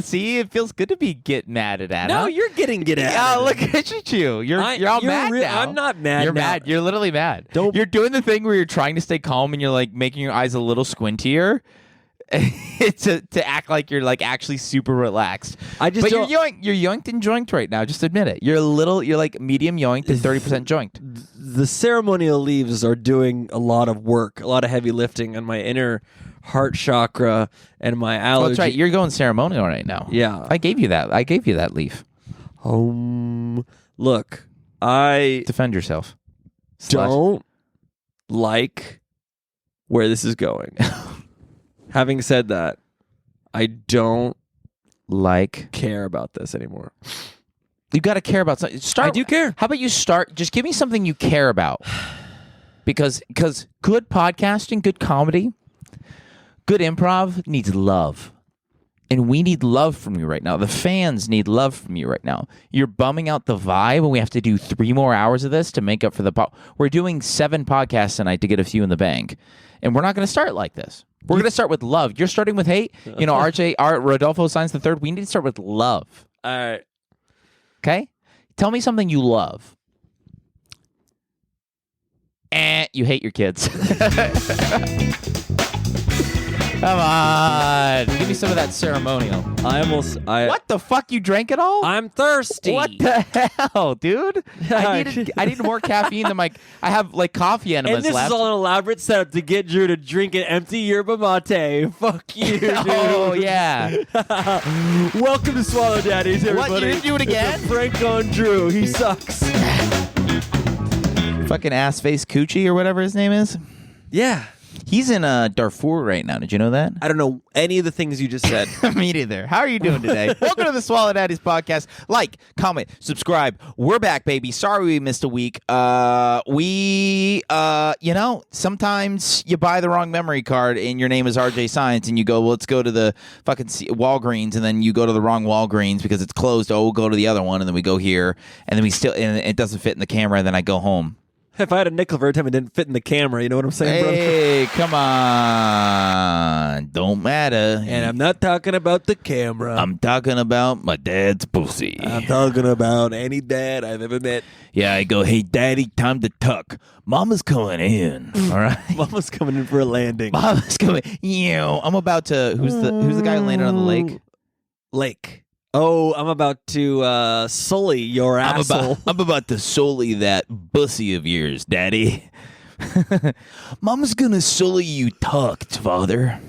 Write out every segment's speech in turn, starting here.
See, it feels good to be get mad at Anna. No, you're getting get at. Yeah, look at you. You're all mad now. I'm not mad. You're now. mad. You're literally mad. Don't. You're doing the thing where you're trying to stay calm and you're like making your eyes a little squintier to act like you're like actually super relaxed. But you're yoinked and joinked right now. Just admit it. You're like medium yoinked and 30% joinked. The ceremonial leaves are doing a lot of work, a lot of heavy lifting on my inner heart chakra and my allergy. Well, that's right. You're going ceremonial right now. Yeah. I gave you that. I gave you that leaf. Look, I defend yourself. Don't like where this is going. Having said that, I don't care about this anymore. You got to care about something. I do care. How about you start? Just give me something you care about. Because good podcasting, good comedy, good improv needs love. And we need love from you right now. The fans need love from you right now. You're bumming out the vibe, and we have to do 3 more hours of this to make up for the... We're doing 7 podcasts tonight to get a few in the bank. And we're not going to start like this. We're going to start with love. You're starting with hate. You know, Rodolfo signs the third. We need to start with love. All right. Okay? Tell me something you love. You hate your kids. Come on. Give me some of that ceremonial. What the fuck? You drank it all? I'm thirsty. What the hell, dude? I needed more caffeine than I have like coffee enemas left. And this is all an elaborate setup to get Drew to drink an empty yerba mate. Fuck you, dude. Oh, yeah. Welcome to Swallow Daddies, everybody. What, you didn't do it again? Frank on Drew. He sucks. Fucking ass face coochie or whatever his name is. Yeah. He's in Darfur right now. Did you know that? I don't know any of the things you just said. Me neither. How are you doing today? Welcome to the Swallow Daddies podcast. Like, comment, subscribe. We're back, baby. Sorry we missed a week. Sometimes you buy the wrong memory card and your name is RJ Science and you go, well, let's go to the fucking Walgreens, and then you go to the wrong Walgreens because it's closed. Oh, we'll go to the other one, and then we go here, and then and it doesn't fit in the camera, and then I go home. If I had a nickel for every time it didn't fit in the camera, you know what I'm saying, brother? Hey, come on. Don't matter. And I'm not talking about the camera. I'm talking about my dad's pussy. I'm talking about any dad I've ever met. Yeah, I go, hey, daddy, time to tuck. Mama's coming in. All right? Mama's coming in for a landing. Mama's coming. I'm about to... Who's the guy who landed on the lake? Lake. Oh, I'm about to sully your asshole. I'm about to sully that bussy of yours, Daddy. Mama's gonna sully you tucked, Father.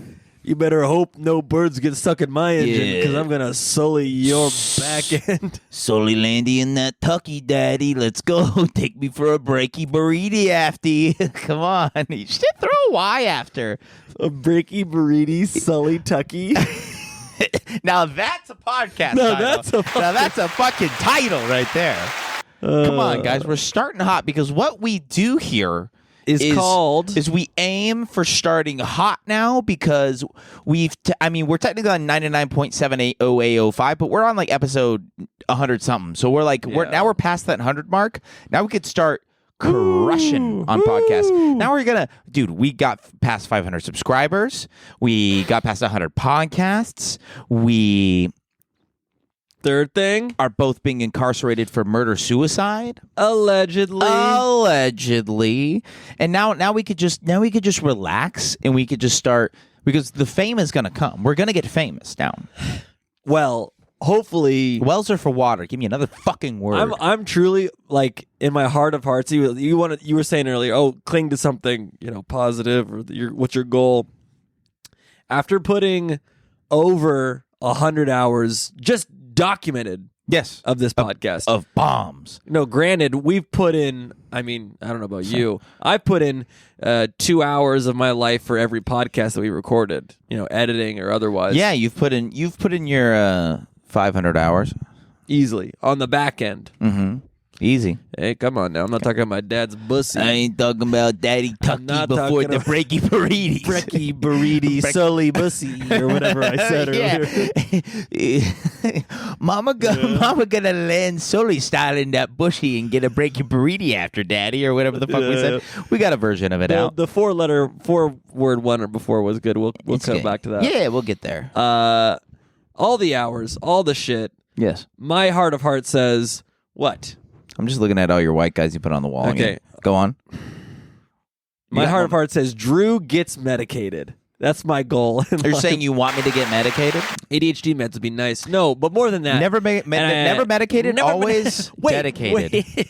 You better hope no birds get stuck in my engine, because I'm gonna sully your back end. Sully Landy in that Tucky, Daddy. Let's go. Take me for a Breaky Burrity after. Come on. You should throw a Y after. A Breaky Burrity, Sully Tucky. Now that's a podcast title. Now that's a fucking title right there. Come on, guys. We're starting hot because what we do here is we aim for starting hot now because we're technically on 99.78 OA05, but we're on like episode 100 something. So we're like we're past that 100 mark. Now we could start crushing on podcasts. Now we got past 500 subscribers. We got past 100 podcasts. We third thing are both being incarcerated for murder-suicide. Allegedly. And now we could just relax and we could just start, because the fame is going to come. We're going to get famous now. Well, hopefully. Wells are for water. Give me another fucking word. I'm truly, like, in my heart of hearts, you were saying earlier, cling to something, positive, or what's your goal? After putting over 100 hours just documented of this podcast of bombs. No, granted, we've put in, I don't know about you, I've put in 2 hours of my life for every podcast that we recorded, editing or otherwise. Yeah, you've put in your 500 hours easily on the back end. Mm-hmm. Easy. Hey, come on now. I'm not talking about my dad's bussy. I ain't talking about Daddy Tucky before the Breaky Burrity. Breaky Burrity, Sully bussy, or whatever I said earlier. Mama gonna land Sully style in that bushy and get a Breaky Burrity after Daddy, or whatever the fuck we said. We got a version of it out. The 4-word one or before was good. We'll come back to that. Yeah, we'll get there. all the hours, all the shit. Yes. My heart of hearts says, what? I'm just looking at all your white guys you put on the wall. Okay. Again. Go on. My heart of hearts says, Drew gets medicated. That's my goal. You're saying you want me to get medicated? ADHD meds would be nice. No, but more than that. Never medicated, always dedicated. Wait.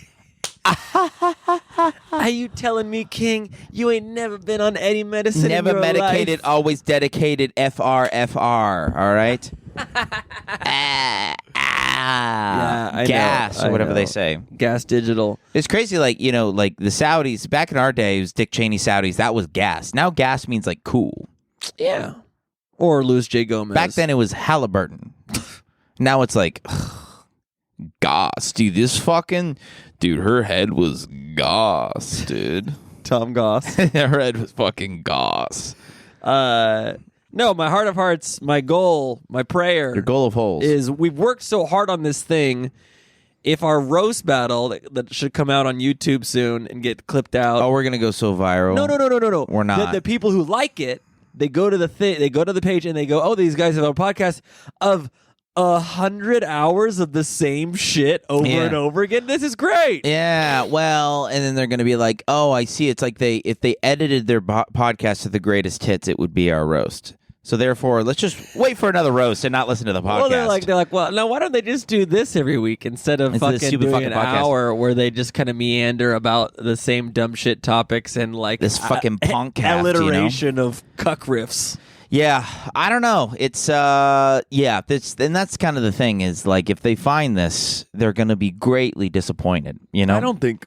Are you telling me, King, you ain't never been on any medicine Never in your medicated, life? always dedicated, FR, all right? I gas, know, or whatever I know. they say. Gas digital. It's crazy, like, you know, like the Saudis, back in our day, it was Dick Cheney Saudis, that was gas. Now gas means like cool. Yeah. Or Luis J. Gomez. Back then it was Halliburton. Now it's like, goss. Dude, her head was goss, dude. Tom Goss. Her head was fucking goss. No, my heart of hearts, my goal, my prayer. Your goal of holes. Is we've worked so hard on this thing. If our roast battle that should come out on YouTube soon and get clipped out. Oh, we're going to go so viral. No. We're not. The people who like it, they go to the they go to the page and they go, oh, these guys have a podcast of 100 hours of the same shit over and over again. This is great. Yeah, well, and then they're going to be like, oh, I see. It's like if they edited their podcast to the greatest hits, it would be our roast. So therefore, let's just wait for another roast and not listen to the podcast. Well, they're like, well, no, why don't they just do this every week instead of doing an hour where they just kind of meander about the same dumb shit topics and like this fucking punk alliteration of cuck riffs. Yeah, I don't know. It's and that's kind of the thing is like if they find this, they're going to be greatly disappointed. You know, I don't think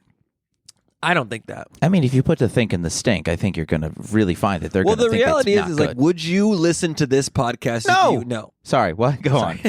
that. I mean, if you put the think in the stink, I think you're going to really find that they're going to think it's not good. Well, the reality is like, would you listen to this podcast? No. No. Sorry, what? Go on.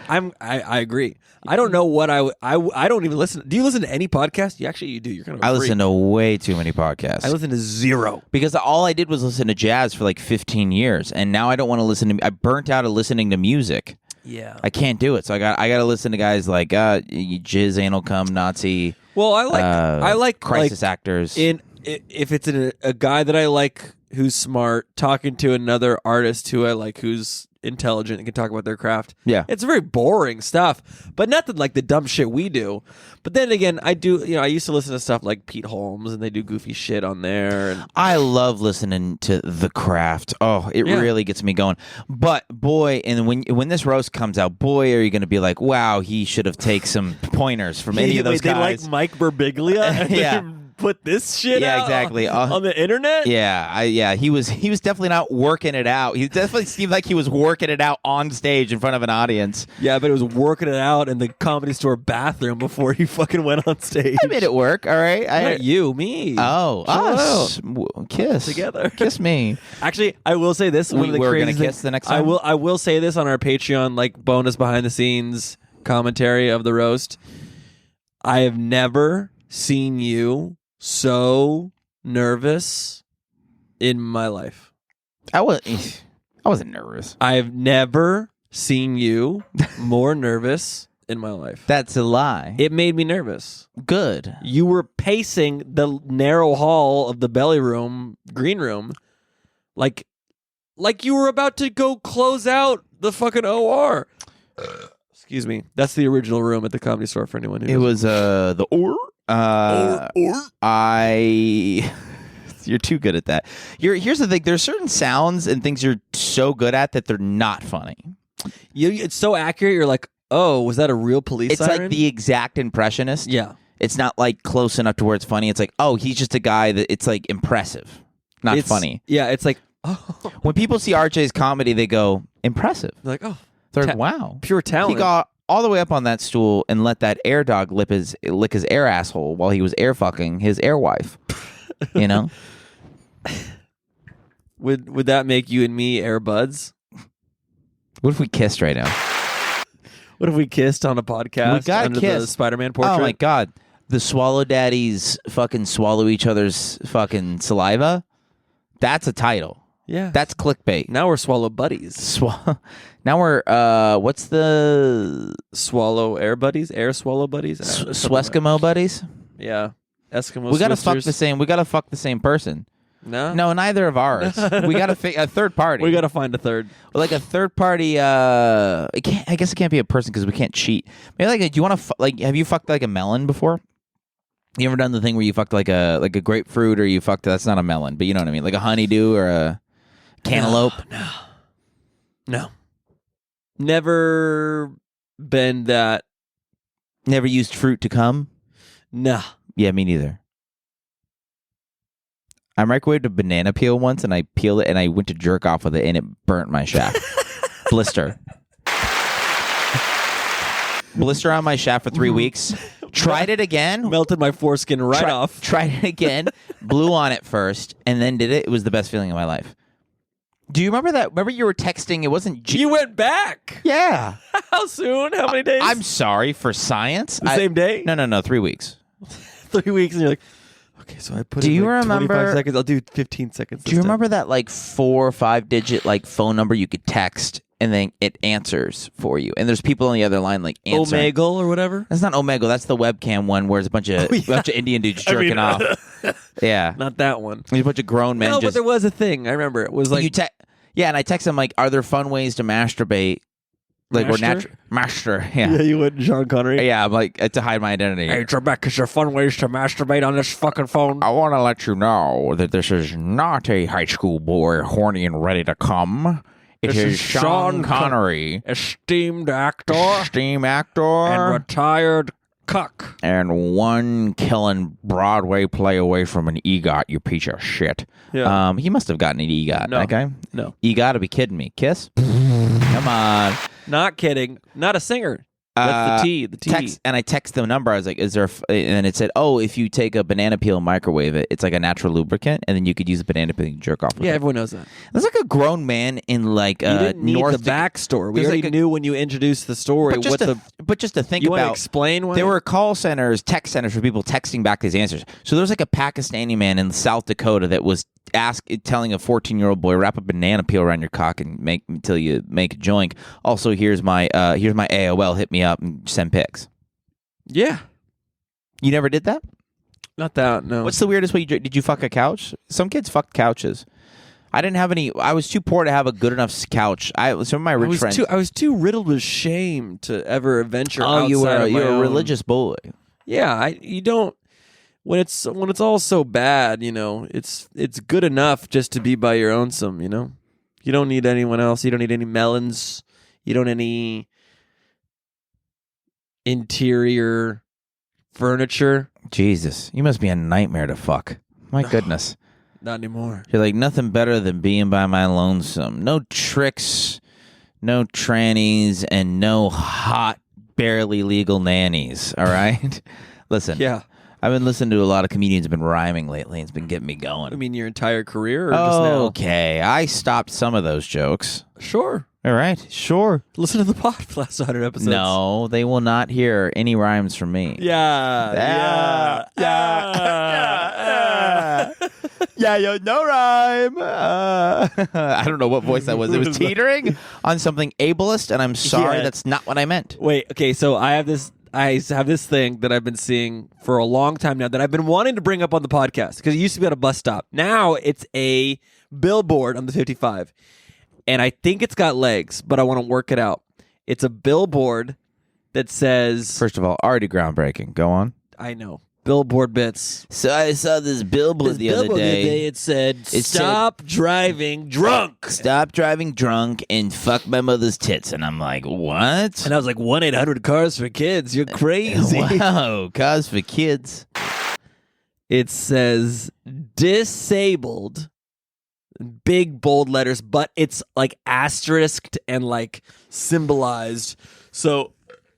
I agree. I don't know what I don't even listen. Do you listen to any podcast? You do. You're kind of I listen to way too many podcasts. I listen to zero. Because all I did was listen to jazz for like 15 years, and now I don't want to listen to I burnt out of listening to music. Yeah. I can't do it. So I got to listen to guys like Jizz Anal Cum Nazi. Well, I like crisis actors. If it's a guy that I like who's smart talking to another artist who I like who's intelligent and can talk about their craft. Yeah. It's very boring stuff, but nothing like the dumb shit we do. But then again, I used to listen to stuff like Pete Holmes and they do goofy shit on there. And I love listening to The Craft. Oh, it really gets me going. But boy, and when this roast comes out, boy, are you going to be like, wow, he should have taken some pointers from any of those guys. They like Mike Birbiglia? Yeah. Put this shit out exactly. on the internet? Yeah, he was definitely not working it out. He definitely seemed like he was working it out on stage in front of an audience. Yeah, but it was working it out in the Comedy Store bathroom before he fucking went on stage. I made it work, all right? Not you, me. Oh, us. Kiss. Together. Kiss me. Actually, I will say this. We're going to kiss the next time? I will say this on our Patreon, like bonus behind the scenes commentary of the roast. I have never seen you so nervous in my life. I wasn't nervous. I've never seen you more nervous in my life. That's a lie. It made me nervous. Good. You were pacing the narrow hall of the belly room, green room, like you were about to go close out the fucking OR. Excuse me. That's the original room at the Comedy Store for anyone who knows. It was the OR. You're too good at that. Here's the thing. There's certain sounds and things you're so good at that they're not funny. It's so accurate. You're like, oh, was that a real police siren? It's like the exact impressionist. Yeah. It's not like close enough to where it's funny. It's like, oh, he's just a guy that it's like impressive, not funny. Yeah, it's like, oh. When people see RJ's comedy, they go, impressive. They're like, oh. They're like, wow. Pure talent. He got all the way up on that stool and let that air dog lick his air asshole while he was air fucking his air wife. You know? Would that make you and me air buds? What if we kissed right now? What if we kissed on a podcast? We got under kiss. The Spider-Man portrait? Oh my god. The Swallow Daddies fucking swallow each other's fucking saliva? That's a title. Yeah. That's clickbait. Now we're swallow buddies. Now we're what's the swallow air buddies? Air swallow buddies? Sweskimo buddies? Yeah. Eskimo. We gotta fuck the same person. No, neither of ours. We got a third party. We got to find a third. Like a third party. I guess it can't be a person because we can't cheat. Maybe like, do you want to have you fucked like a melon before? You ever done the thing where you fucked like a grapefruit, or you fucked, that's not a melon, but you know what I mean, like a honeydew or a cantaloupe? No. Never been that. Never used fruit to come? No. Yeah, me neither. I microwaved a banana peel once, and I peeled it, and I went to jerk off with it, and it burnt my shaft. Blister on my shaft for 3 weeks. Tried it again. Melted my foreskin off. Tried it again. Blew on it first, and then did it. It was the best feeling of my life. Do you remember that? Remember you were texting? It wasn't... You went back? Yeah. How soon? How many days? I'm sorry, for science. The same day? No, 3 weeks. 3 weeks, and you're like, okay, so I put in like 25 seconds. I'll do 15 seconds. Do you remember that like 4 or 5 digit like phone number you could text and then it answers for you? And there's people on the other line like answering. Omegle or whatever? That's not Omegle. That's the webcam one where there's a bunch of Indian dudes jerking off. Yeah. Not that one. There's a bunch of grown men. No, but there was a thing. I remember. It was like... and I text them like, are there fun ways to masturbate? Like we're natural. Master. Yeah. Yeah, you went Sean Connery. Yeah, I'm like, to hide my identity. Hey, Trebek, is there fun ways to masturbate on this fucking phone? I want to let you know that this is not a high school boy horny and ready to come. This is Sean Connery. Esteemed actor. And retired cuck. And one killing Broadway play away from an EGOT, you piece of shit. Yeah. He must have gotten an EGOT, that guy. No. You gotta be kidding me. Kiss? Come on. Not kidding. Not a singer. That's the T. And I text the number. I was like, is there... And it said, oh, if you take a banana peel and microwave it, it's like a natural lubricant, and then you could use the banana peel and jerk off with it. Yeah, everyone knows that. There's like a grown man in like you didn't need North... the backstory. We already knew when you introduced the story But just to think you about... want to explain why? There were call centers, text centers for people texting back these answers. So there was like a Pakistani man in South Dakota that was telling a 14-year-old boy, wrap a banana peel around your cock and make until you make a joink. Also, here's my AOL, hit me up and send pics. Yeah. You never did that? Not that, no. What's the weirdest way did you fuck a couch? Some kids fucked couches. I didn't have any. I was too poor to have a good enough couch. Some of my rich friends. I was too riddled with shame to ever venture outside you were of my a own. religious boy. Yeah, you don't. When it's all so bad, it's good enough just to be by your own. You don't need anyone else. You don't need any melons. You don't need any interior furniture. Jesus, you must be a nightmare to fuck. My goodness. Not anymore. You're like, nothing better than being by my lonesome. No tricks, no trannies, and no hot, barely legal nannies, all right? Listen. Yeah. I've been listening to a lot of comedians who've been rhyming lately. It's been getting me going. I mean, your entire career or just now? Okay. I stopped some of those jokes. Sure. All right. Sure. Listen to the last 100 episodes. No, they will not hear any rhymes from me. Yeah. Yeah, yo, no rhyme. I don't know what voice that was. It was teetering on something ableist, and I'm sorry, that's not what I meant. Wait, okay, so I have this thing that I've been seeing for a long time now that I've been wanting to bring up on the podcast because it used to be on a bus stop. Now it's a billboard on the 55, and I think it's got legs, but I want to work it out. It's a billboard that says... First of all, already groundbreaking. Go on. I know. Billboard bits. So I saw this billboard the other day. It said, stop driving drunk. Stop driving drunk and fuck my mother's tits. And I'm like, what? And I was like, 1-800-CARS for kids. You're crazy. Wow, cars for kids. It says disabled, big bold letters, but it's like asterisked and like symbolized. So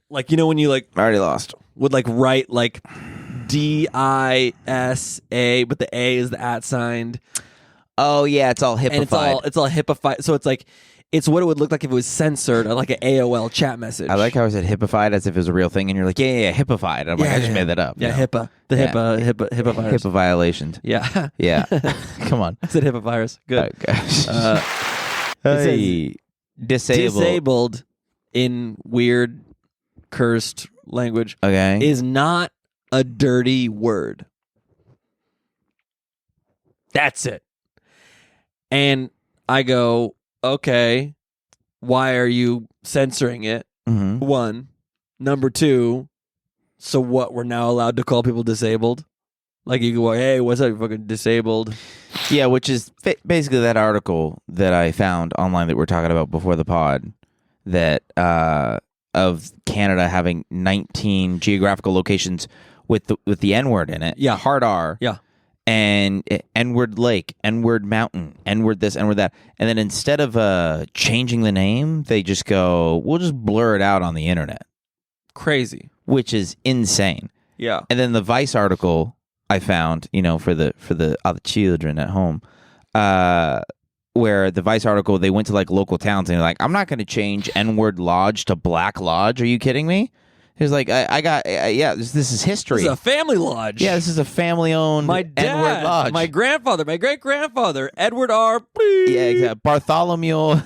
like, when you like... I already lost. Would like write like... DISA, but the A is the @ sign. Oh yeah, it's all hippified. And it's all hippified. So it's what it would look like if it was censored, or like an AOL chat message. I like how I said hippified as if it was a real thing, and you're like, yeah, hippified. I'm like, I just made that up. Yeah, HIPAA. HIPAA virus. HIPAA violations. Yeah. Yeah. Come on. I said HIPAA virus. Good. Oh, it says disabled in weird cursed language. Okay. Is not a dirty word. That's it. And I go, okay, why are you censoring it? Mm-hmm. One. Number two, so what? We're now allowed to call people disabled? Like you go, hey, what's up, you fucking disabled? Yeah, which is basically that article that I found online that we're talking about before the pod, that of Canada having 19 geographical locations with the N-word in it. Yeah. Hard R. Yeah. And N-word Lake, N-word Mountain, N-word this, N-word that. And then instead of changing the name, they just go, we'll just blur it out on the internet. Crazy. Which is insane. Yeah. And then the Vice article I found, for the other children at home, where the Vice article, they went to like local towns and they're like, I'm not going to change N-word Lodge to Black Lodge. Are you kidding me? He was like, this is history. This is a family lodge. Yeah, this is a family-owned N-word lodge. My grandfather, my great-grandfather, Edward R. Yeah, exactly. Bartholomew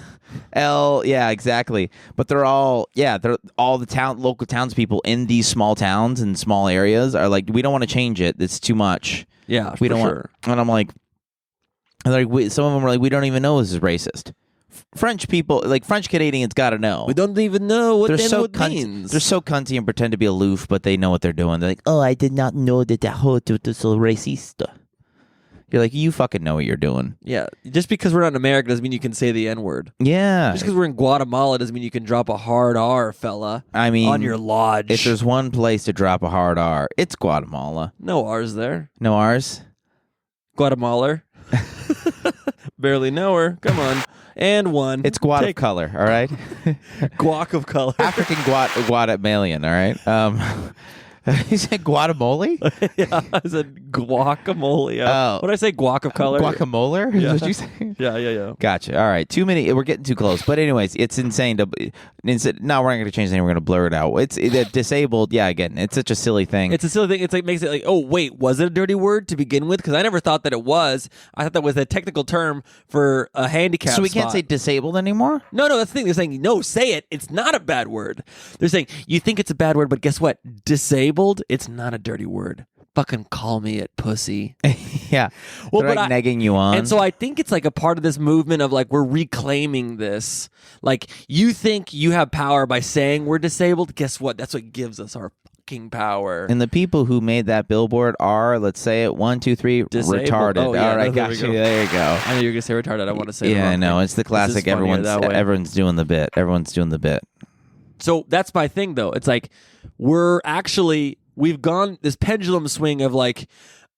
L. Yeah, exactly. But they're all the local townspeople in these small towns and small areas are like, we don't want to change it. It's too much. Yeah, we don't want. And I'm like, some of them are like, we don't even know this is racist. French people, like French Canadians, got to know. We don't even know what N-word means. They're so cunty and pretend to be aloof, but they know what they're doing. They're like, oh, I did not know that was so racist. You're like, you fucking know what you're doing. Yeah, just because we're not in America doesn't mean you can say the N-word. Yeah. Just because we're in Guatemala doesn't mean you can drop a hard R, fella. I mean, on your lodge. If there's one place to drop a hard R, it's Guatemala. No R's there. No R's? Guatemala. Barely know her. Come on. And one. It's guac of color, all right? Guac of color. African Guatemalian, all right? You said guacamole? Yeah, I said guacamole. Oh. What did I say? Guac of color? Guacamole? Yeah. Is what you say? Yeah. Gotcha. All right. Too many. We're getting too close. But anyways, it's insane to. No, we're not going to change anything. We're going to blur it out. It's disabled. Yeah, again, it's such a silly thing. It's a silly thing. It's like makes it like, oh wait, was it a dirty word to begin with? Because I never thought that it was. I thought that was a technical term for a handicap. So we spot. can't say disabled anymore? No, that's the thing. They're saying no, say it. It's not a bad word. They're saying you think it's a bad word, but guess what? Disabled. It's not a dirty word. Fucking call me it, pussy. Yeah. Well, they're like negging you on. And so I think it's like a part of this movement of like, we're reclaiming this. Like, you think you have power by saying we're disabled. Guess what? That's what gives us our fucking power. And the people who made that billboard are, let's say it, 1, 2, 3, disabled. retarded. Oh, yeah, all right, got you. There you go. I knew you were going to say retarded. I want to say yeah, I know. thing. It's the classic. Everyone's doing the bit. Everyone's doing the bit. So that's my thing, though. It's like, we've gone this pendulum swing of like,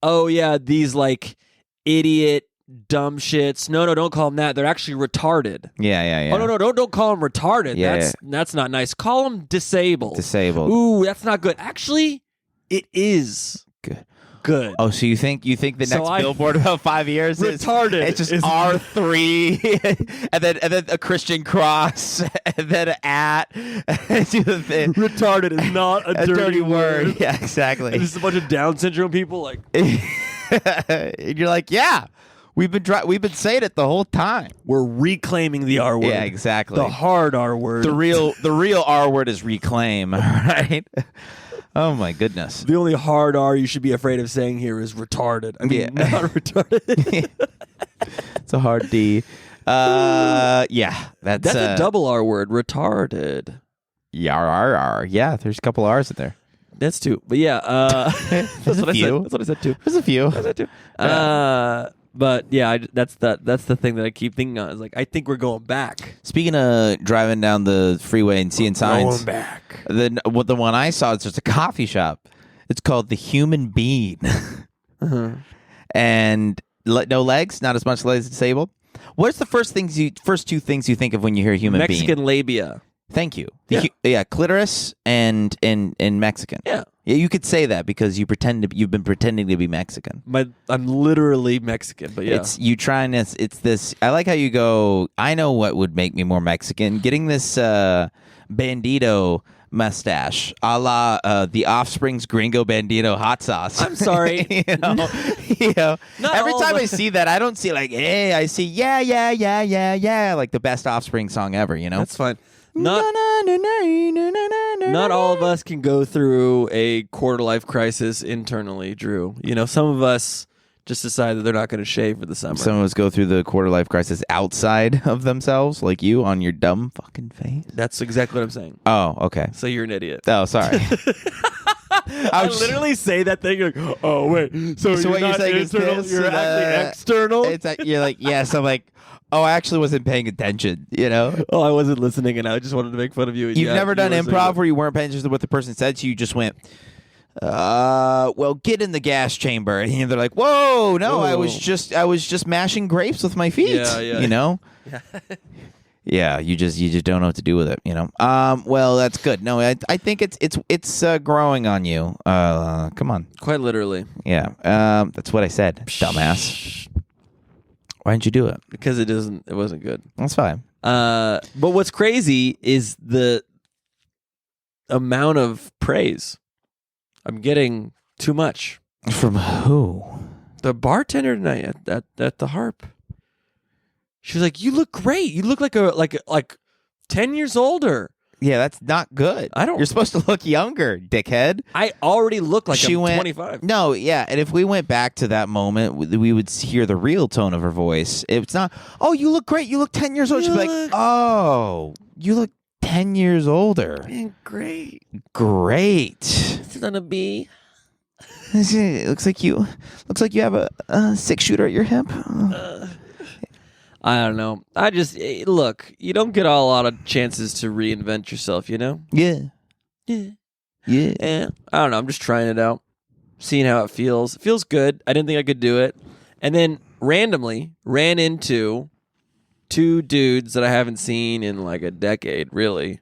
oh yeah, these like idiot dumb shits. No, don't call them that. They're actually retarded. Yeah. Oh no, don't call them retarded. Yeah, that's not nice. Call them disabled. Disabled. Ooh, that's not good. Actually, it is good. Oh, so you think the next billboard about 5 years retarded? It's just R3 and then a Christian cross and then an at. Retarded is not a dirty word. Yeah, exactly. And just a bunch of Down syndrome people like. And you're like, yeah, we've been saying it the whole time. We're reclaiming the R word. Yeah, exactly. The hard R word. The real R word is reclaim. Right. Oh my goodness! The only hard R you should be afraid of saying here is retarded. I mean, not retarded. It's a hard D. Yeah, that's a double R word. Retarded. Yeah, there's a couple R's in there. That's two, but yeah, that's what I said. That's what I said too. There's a few. I said too. But yeah, that's the thing that I keep thinking on. Is like, I think we're going back. Speaking of driving down the freeway and seeing signs, going back. The one I saw is just a coffee shop. It's called The Human Bean, and no legs, not as much legs as disabled. What's the first two things you think of when you hear human being? Mexican labia. Thank you. Clitoris and Mexican. Yeah. Yeah, you could say that because you've been pretending to be Mexican. I'm literally Mexican, but yeah. It's this. I like how you go, I know what would make me more Mexican. Getting this bandito mustache, a la the Offspring's Gringo Bandito hot sauce. I'm sorry. you know, every time I see that, I don't see like, hey, I see yeah, like the best Offspring song ever. You know, that's fine. Not all of us can go through a quarter-life crisis internally, Drew. You know, some of us just decide that they're not going to shave for the summer. Some of us go through the quarter life crisis outside of themselves, like you, on your dumb fucking face. That's exactly what I'm saying. Oh, okay. So you're an idiot. Oh, sorry. I literally say that thing. You're like, oh wait. So what you're saying internal, is this? you're actually external. It's like, you're like, yes. I'm like, oh, I actually wasn't paying attention. You know. Oh, I wasn't listening, and I just wanted to make fun of you. You've never done improv where you weren't paying attention to what the person said, so you just went, well, get in the gas chamber, and they're like, whoa, no, I was just mashing grapes with my feet. Yeah. You know. Yeah. Yeah, you just don't know what to do with it, you know. Well, that's good. No, I think it's growing on you. Come on. Quite literally. Yeah. That's what I said, dumbass. Why didn't you do it? Because it wasn't good. That's fine. But what's crazy is the amount of praise. I'm getting too much. From who? The bartender tonight at the Harp. She was like, "You look great. You look like 10 years older." Yeah, that's not good. You're supposed to look younger, dickhead. I already look like I'm 25. No, yeah, and if we went back to that moment, we would hear the real tone of her voice. It's not, "Oh, you look great. You look 10 years old." She'd be like, "Oh, you look 10 years older." Man, great. Great. It's gonna be. It looks like you have a 6-shooter at your hip. I don't know. I just look. You don't get a lot of chances to reinvent yourself, you know. Yeah. I don't know. I'm just trying it out, seeing how it feels. It feels good. I didn't think I could do it, and then randomly ran into 2 dudes that I haven't seen in like a decade, really,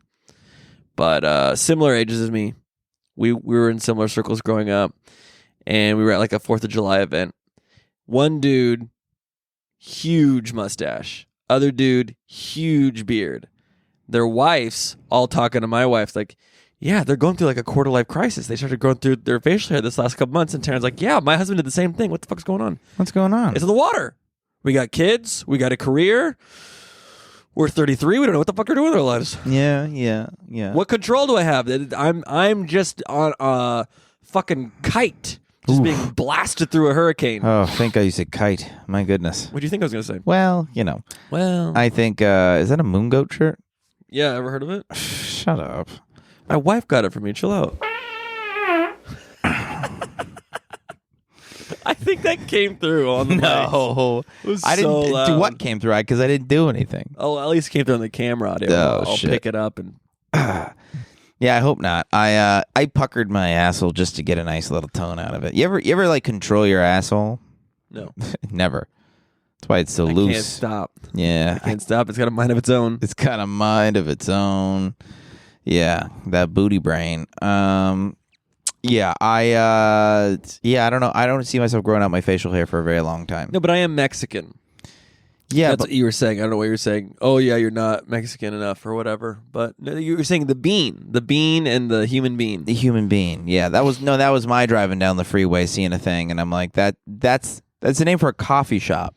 but similar ages as me. We were in similar circles growing up, and we were at like a 4th of July event. One dude, huge mustache. Other dude, huge beard. Their wives all talking to my wife like, yeah, they're going through like a quarter life crisis. They started growing through their facial hair this last couple months, and Taryn's like, yeah, my husband did the same thing. What the fuck's going on? What's going on? It's in the water. We got kids. We got a career. We're 33. We don't know what the fuck we're doing with our lives. Yeah. What control do I have? I'm just on a fucking kite. Just being blasted through a hurricane. Oh, thank God you said kite. My goodness. What do you think I was going to say? Well, you know. I think, is that a moon goat shirt? Yeah, ever heard of it? Shut up. My wife got it for me. Chill out. I think that came through on the No. It was I so didn't loud. do what came through because I didn't do anything. Oh, at least it came through on the camera audio. I'll shit. pick it up and... Yeah, I hope not. I puckered my asshole just to get a nice little tone out of it. You ever like control your asshole? No. Never. That's why it's so loose. I can't stop. Yeah. I can't stop. It's got a mind of its own. It's got a mind of its own. Yeah, that booty brain. Yeah, I don't know. I don't see myself growing out my facial hair for a very long time. No, but I am Mexican. Yeah, that's what you were saying. I don't know what you were saying. Oh, yeah, you're not Mexican enough or whatever. But no, you were saying the bean and the human being. The human being. Yeah, that was my driving down the freeway seeing a thing, and I'm like, that's the name for a coffee shop.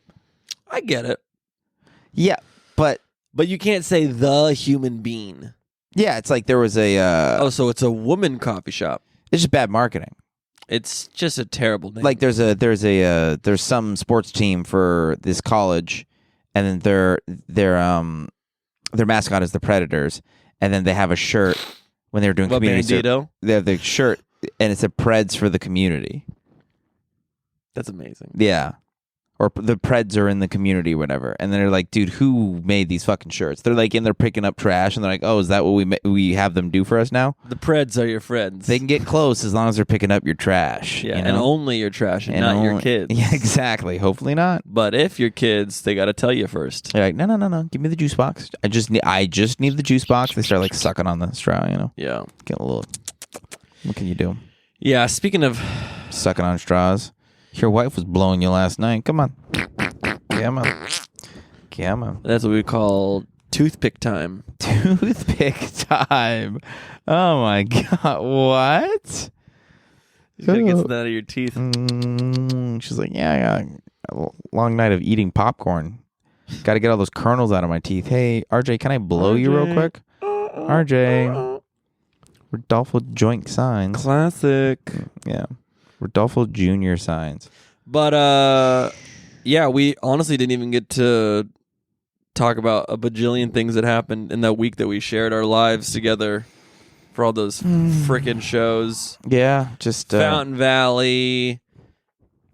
I get it. Yeah, but you can't say the human being. Yeah, it's like there was a. So it's a woman coffee shop. It's just bad marketing. It's just a terrible name. Like there's some sports team for this college. And then their mascot is the Predators, and then they have a shirt when they were doing community service. They have the shirt, and it's a Preds for the community. That's amazing. Yeah, or the Preds are in the community, or whatever. And then they're like, "Dude, who made these fucking shirts?" They're like in there picking up trash, and they're like, "Oh, is that what we have them do for us now?" The Preds are your friends. They can get close as long as they're picking up your trash. Yeah, you know? and only your trash, and not your kids. Yeah, exactly. Hopefully not. But if your kids, they got to tell you first. They're like, no. Give me the juice box. I just need the juice box. They start like sucking on the straw. You know. Yeah. Get a little. What can you do? Yeah. Speaking of sucking on straws, your wife was blowing you last night. Come on. Come on. That's what we call toothpick time. Toothpick time. Oh my God. What? You gotta get that out of your teeth. She's like, yeah, a long night of eating popcorn. Got to get all those kernels out of my teeth. Hey, RJ, can I blow you real quick? RJ. Rodolfo joint signs. Classic. Yeah. Rodolfo Jr. signs. But yeah, we honestly didn't even get to talk about a bajillion things that happened in that week that we shared our lives together for all those frickin' shows. Yeah, just Fountain Valley,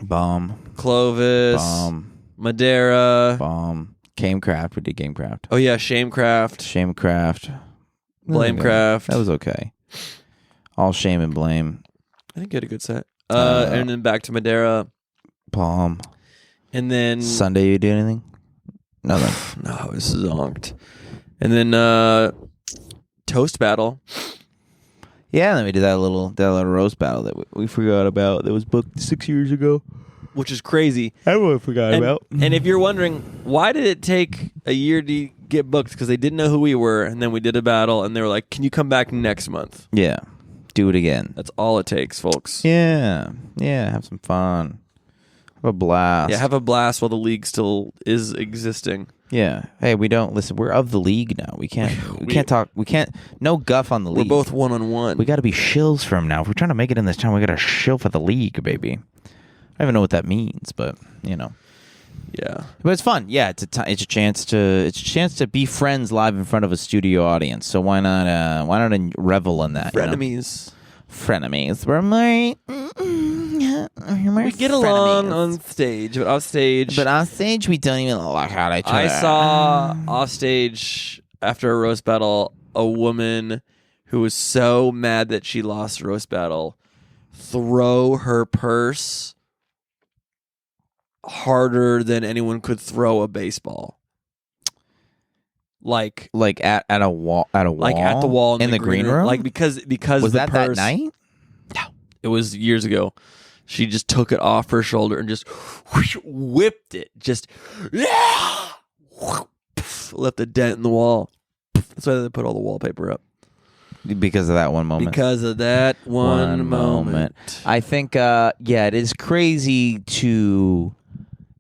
bomb, Clovis, bomb, Madeira, bomb, Gamecraft. We did Gamecraft. Oh yeah, Shamecraft, Blamecraft. That was okay. All shame and blame. I think you had a good set. And then back to Madeira. Bomb. And then Sunday, you do anything? Nothing. No, it was zonked. And then Toast Battle. Yeah, and then we did that little roast battle that we forgot about that was booked 6 years ago. Which is crazy. Everyone forgot about. And if you're wondering, why did it take a year to get booked? Because they didn't know who we were, and then we did a battle, and they were like, can you come back next month? Yeah. Do it again. That's all it takes, folks. Yeah. Yeah, have some fun. Have a blast. Yeah, have a blast while the league still is existing. Yeah. Hey, we don't listen. We're of the league now. We can't. We can't talk. We can't. No guff on the league. We're both 1-on-1. We got to be shills from now. If we're trying to make it in this town, we got to shill for the league, baby. I don't even know what that means, but you know. Yeah. But it's fun. Yeah, it's a chance to be friends live in front of a studio audience. So why not revel in that? Frenemies. Frenemies. We're my we get along on stage, but off stage. But on stage, we don't even look at each other. I saw off stage after a roast battle a woman who was so mad that she lost a roast battle throw her purse harder than anyone could throw a baseball. Like at a wall, like at the wall in the green room. Like because was the that purse, that night? No, it was years ago. She just took it off her shoulder and just whipped it. Just left a dent in the wall. That's why they put all the wallpaper up. Because of that one moment. Because of that one moment. I think, yeah, it is crazy to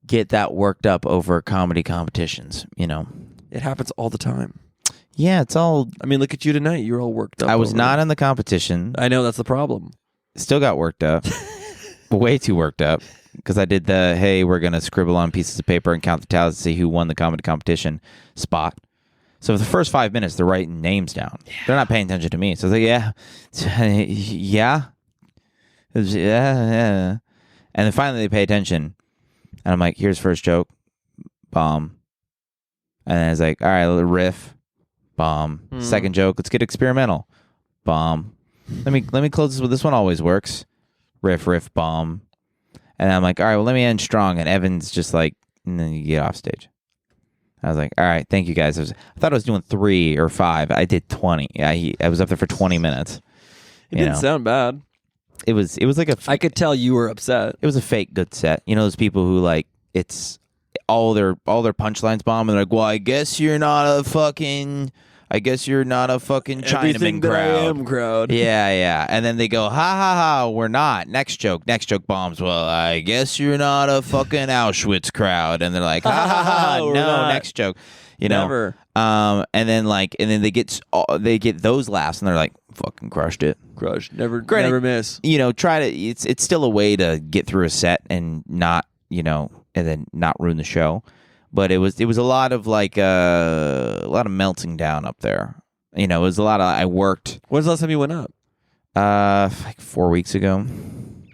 get that worked up over comedy competitions, you know. It happens all the time. Yeah, it's all... I mean, look at you tonight. You're all worked up. I was not in the competition. I know, that's the problem. Still got worked up. Way too worked up. Because I did the, hey, we're going to scribble on pieces of paper and count the towels to see who won the comedy competition spot. So for the first 5 minutes, they're writing names down. Yeah. They're not paying attention to me. So I was like, yeah. And then finally they pay attention. And I'm like, here's first joke. Bomb. And then it's like, all right, riff. Bomb. Second joke, let's get experimental. Bomb. Let me close this with this one always works. Riff, bomb. And I'm like, all right, well, let me end strong. And Evan's just like, and then you get off stage. I was like, all right, thank you guys. I thought I was doing 3 or 5. I did 20. I was up there for 20 minutes. It didn't sound bad. It was like a... I could tell you were upset. It was a fake good set. You know those people who like, it's all their punchlines bomb and they're like, well, I guess you're not a fucking Chinaman crowd. I am crowd. Yeah. And then they go, ha ha ha, we're not. Next joke bombs. Well, I guess you're not a fucking Auschwitz crowd. And they're like, ha ha ha, no, not. next joke. You know. Never. And then they get those laughs and they're like, fucking crushed it. Crushed. Never miss. You know, try to. It's still a way to get through a set and not, you know, and then not ruin the show. But it was a lot of like a lot of melting down up there. You know, it was a lot of I worked. When's the last time you went up? Like 4 weeks ago.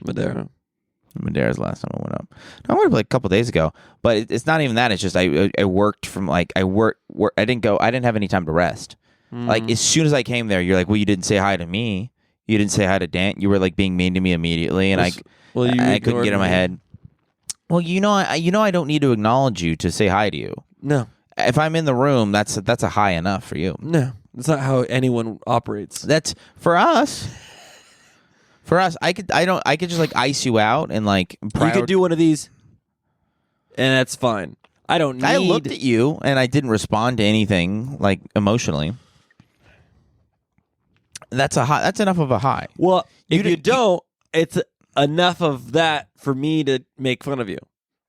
Madeira's the last time I went up. I went up like a couple days ago. But it's not even that. It's just I worked from like I didn't have any time to rest. Like as soon as I came there, you're like, well, you didn't say hi to me. You didn't say hi to Dan. You were like being mean to me immediately, and I couldn't get in my head. Well, you know, I don't need to acknowledge you to say hi to you. No. If I'm in the room, that's a high enough for you. No, that's not how anyone operates. That's for us. For us, I could just like ice you out and like. You could do one of these, and that's fine. I looked at you and I didn't respond to anything like emotionally. That's a high. That's enough of a high. Well, if you don't, it's enough of that for me to make fun of you.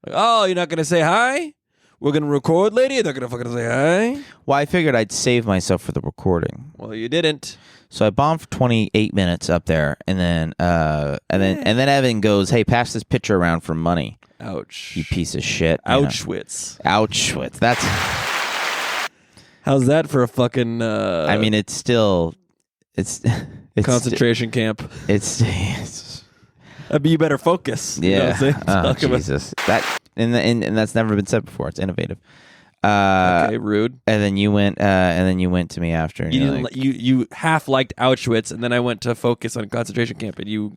Like, oh, you're not going to say hi? We're going to record, lady? You're not going to fucking say hi? Well, I figured I'd save myself for the recording. Well, you didn't. So I bombed for 28 minutes up there, and then Evan goes, "Hey, pass this pitcher around for money." Ouch! You piece of shit. Auschwitz. Auschwitz. That's. How's that for a fucking? I mean, it's concentration camp. It's you better focus. Yeah. You know what I'm saying? Jesus. That and that's never been said before. It's innovative. Okay, rude. And then you went to me after. And you half liked Auschwitz, and then I went to focus on concentration camp, and you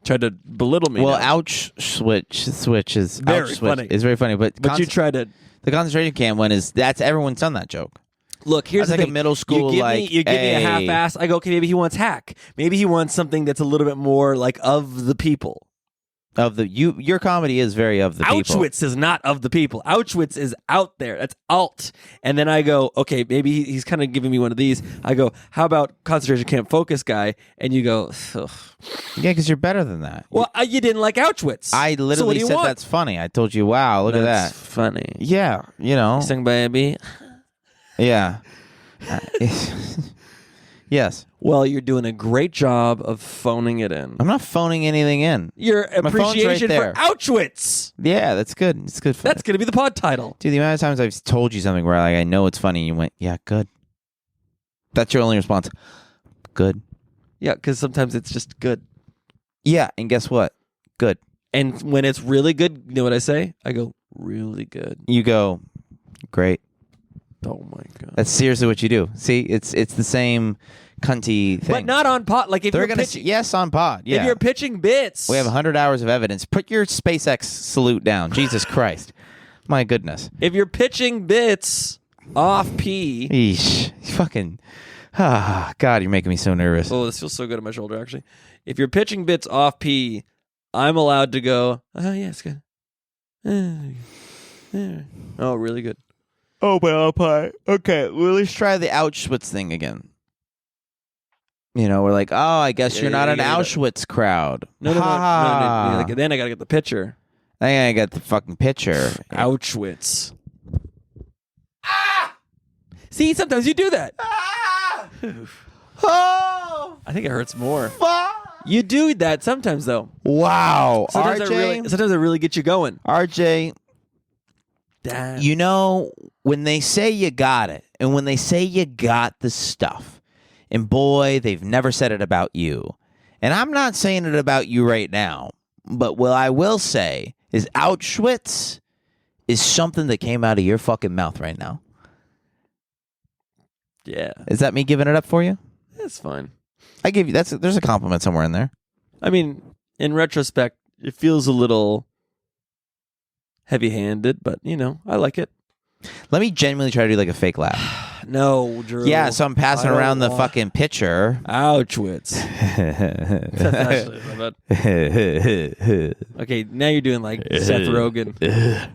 tried to belittle me. Well, switch is very funny. It's very funny, but you tried to. The concentration camp one is everyone's done that joke. Look, here's that's the like thing. A middle school. You give me a half-ass. I go, okay, maybe he wants hack. Maybe he wants something that's a little bit more like of the people. Your comedy is very of the people. Auschwitz is not of the people. Auschwitz is out there. That's alt. And then I go, okay, maybe he's kind of giving me one of these. I go, how about concentration camp focus guy? And you go, ugh. Yeah, because you're better than that. Well, you didn't like Auschwitz. I literally said that's funny. I told you, wow, look at that. That's funny. Yeah, Sing baby. Yeah. Yes. Well, you're doing a great job of phoning it in. I'm not phoning anything in. Your appreciation for Auschwitz. Yeah, that's good. It's good. That's going to be the pod title. Dude, the amount of times I've told you something where I know it's funny and you went, yeah, good. That's your only response. Good. Yeah, because sometimes it's just good. Yeah, and guess what? Good. And when it's really good, you know what I say? I go, really good. You go, great. Oh my God. That's seriously what you do. See, it's the same cunty thing. But not on pod. Like if they're you're pitching, yes, on pod. Yeah. If you're pitching bits. We have 100 hours of evidence. Put your SpaceX salute down. Jesus Christ. My goodness. If you're pitching bits off P. Eesh. Fucking. God, you're making me so nervous. Oh, this feels so good on my shoulder, actually. If you're pitching bits off P, I'm allowed to go, oh, yeah, it's good. Oh, really good. Oh, well, pie. Okay, well, let's try the Auschwitz thing again. We're like, oh, I guess you're not an Auschwitz crowd. No. Then I gotta get the picture. Then I got the fucking picture. Auschwitz. Ah! See, sometimes you do that. Ah! Oh! I think it hurts more. Fuck! You do that sometimes, though. Wow. Sometimes RJ? sometimes I really get you going. RJ, damn. When they say you got it, and when they say you got the stuff, and boy, they've never said it about you. And I'm not saying it about you right now, but what I will say is Auschwitz is something that came out of your fucking mouth right now. Yeah. Is that me giving it up for you? That's fine. I give you there's a compliment somewhere in there. I mean, in retrospect, it feels a little heavy-handed, but I like it. Let me genuinely try to do like a fake laugh. No, Drew. Yeah, so I'm passing around the fucking pitcher. Auschwitz. That's actually bad. Okay, now you're doing like Seth Rogen. Yeah,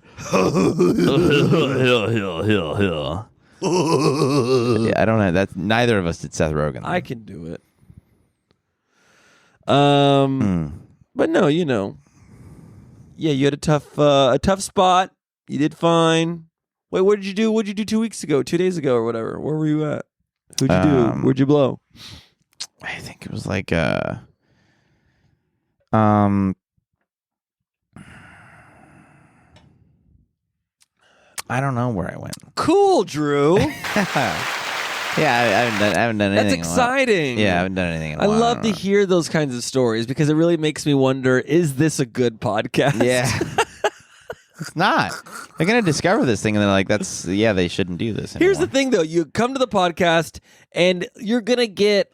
I don't know. That's neither of us did Seth Rogen. I can do it. But no, yeah, you had a tough spot. You did fine. Wait, what did you do? What did you do 2 weeks ago, 2 days ago, or whatever? Where were you at? Who'd you do? Where'd you blow? I think it was like I don't know where I went. Cool, Drew. Yeah, I haven't done anything. That's exciting. Yeah, I haven't done anything in a I while. love to hear those kinds of stories because it really makes me wonder, is this a good podcast? Yeah. It's not. They're going to discover this thing and they're like, they shouldn't do this anymore. Here's the thing, though. You come to the podcast and you're going to get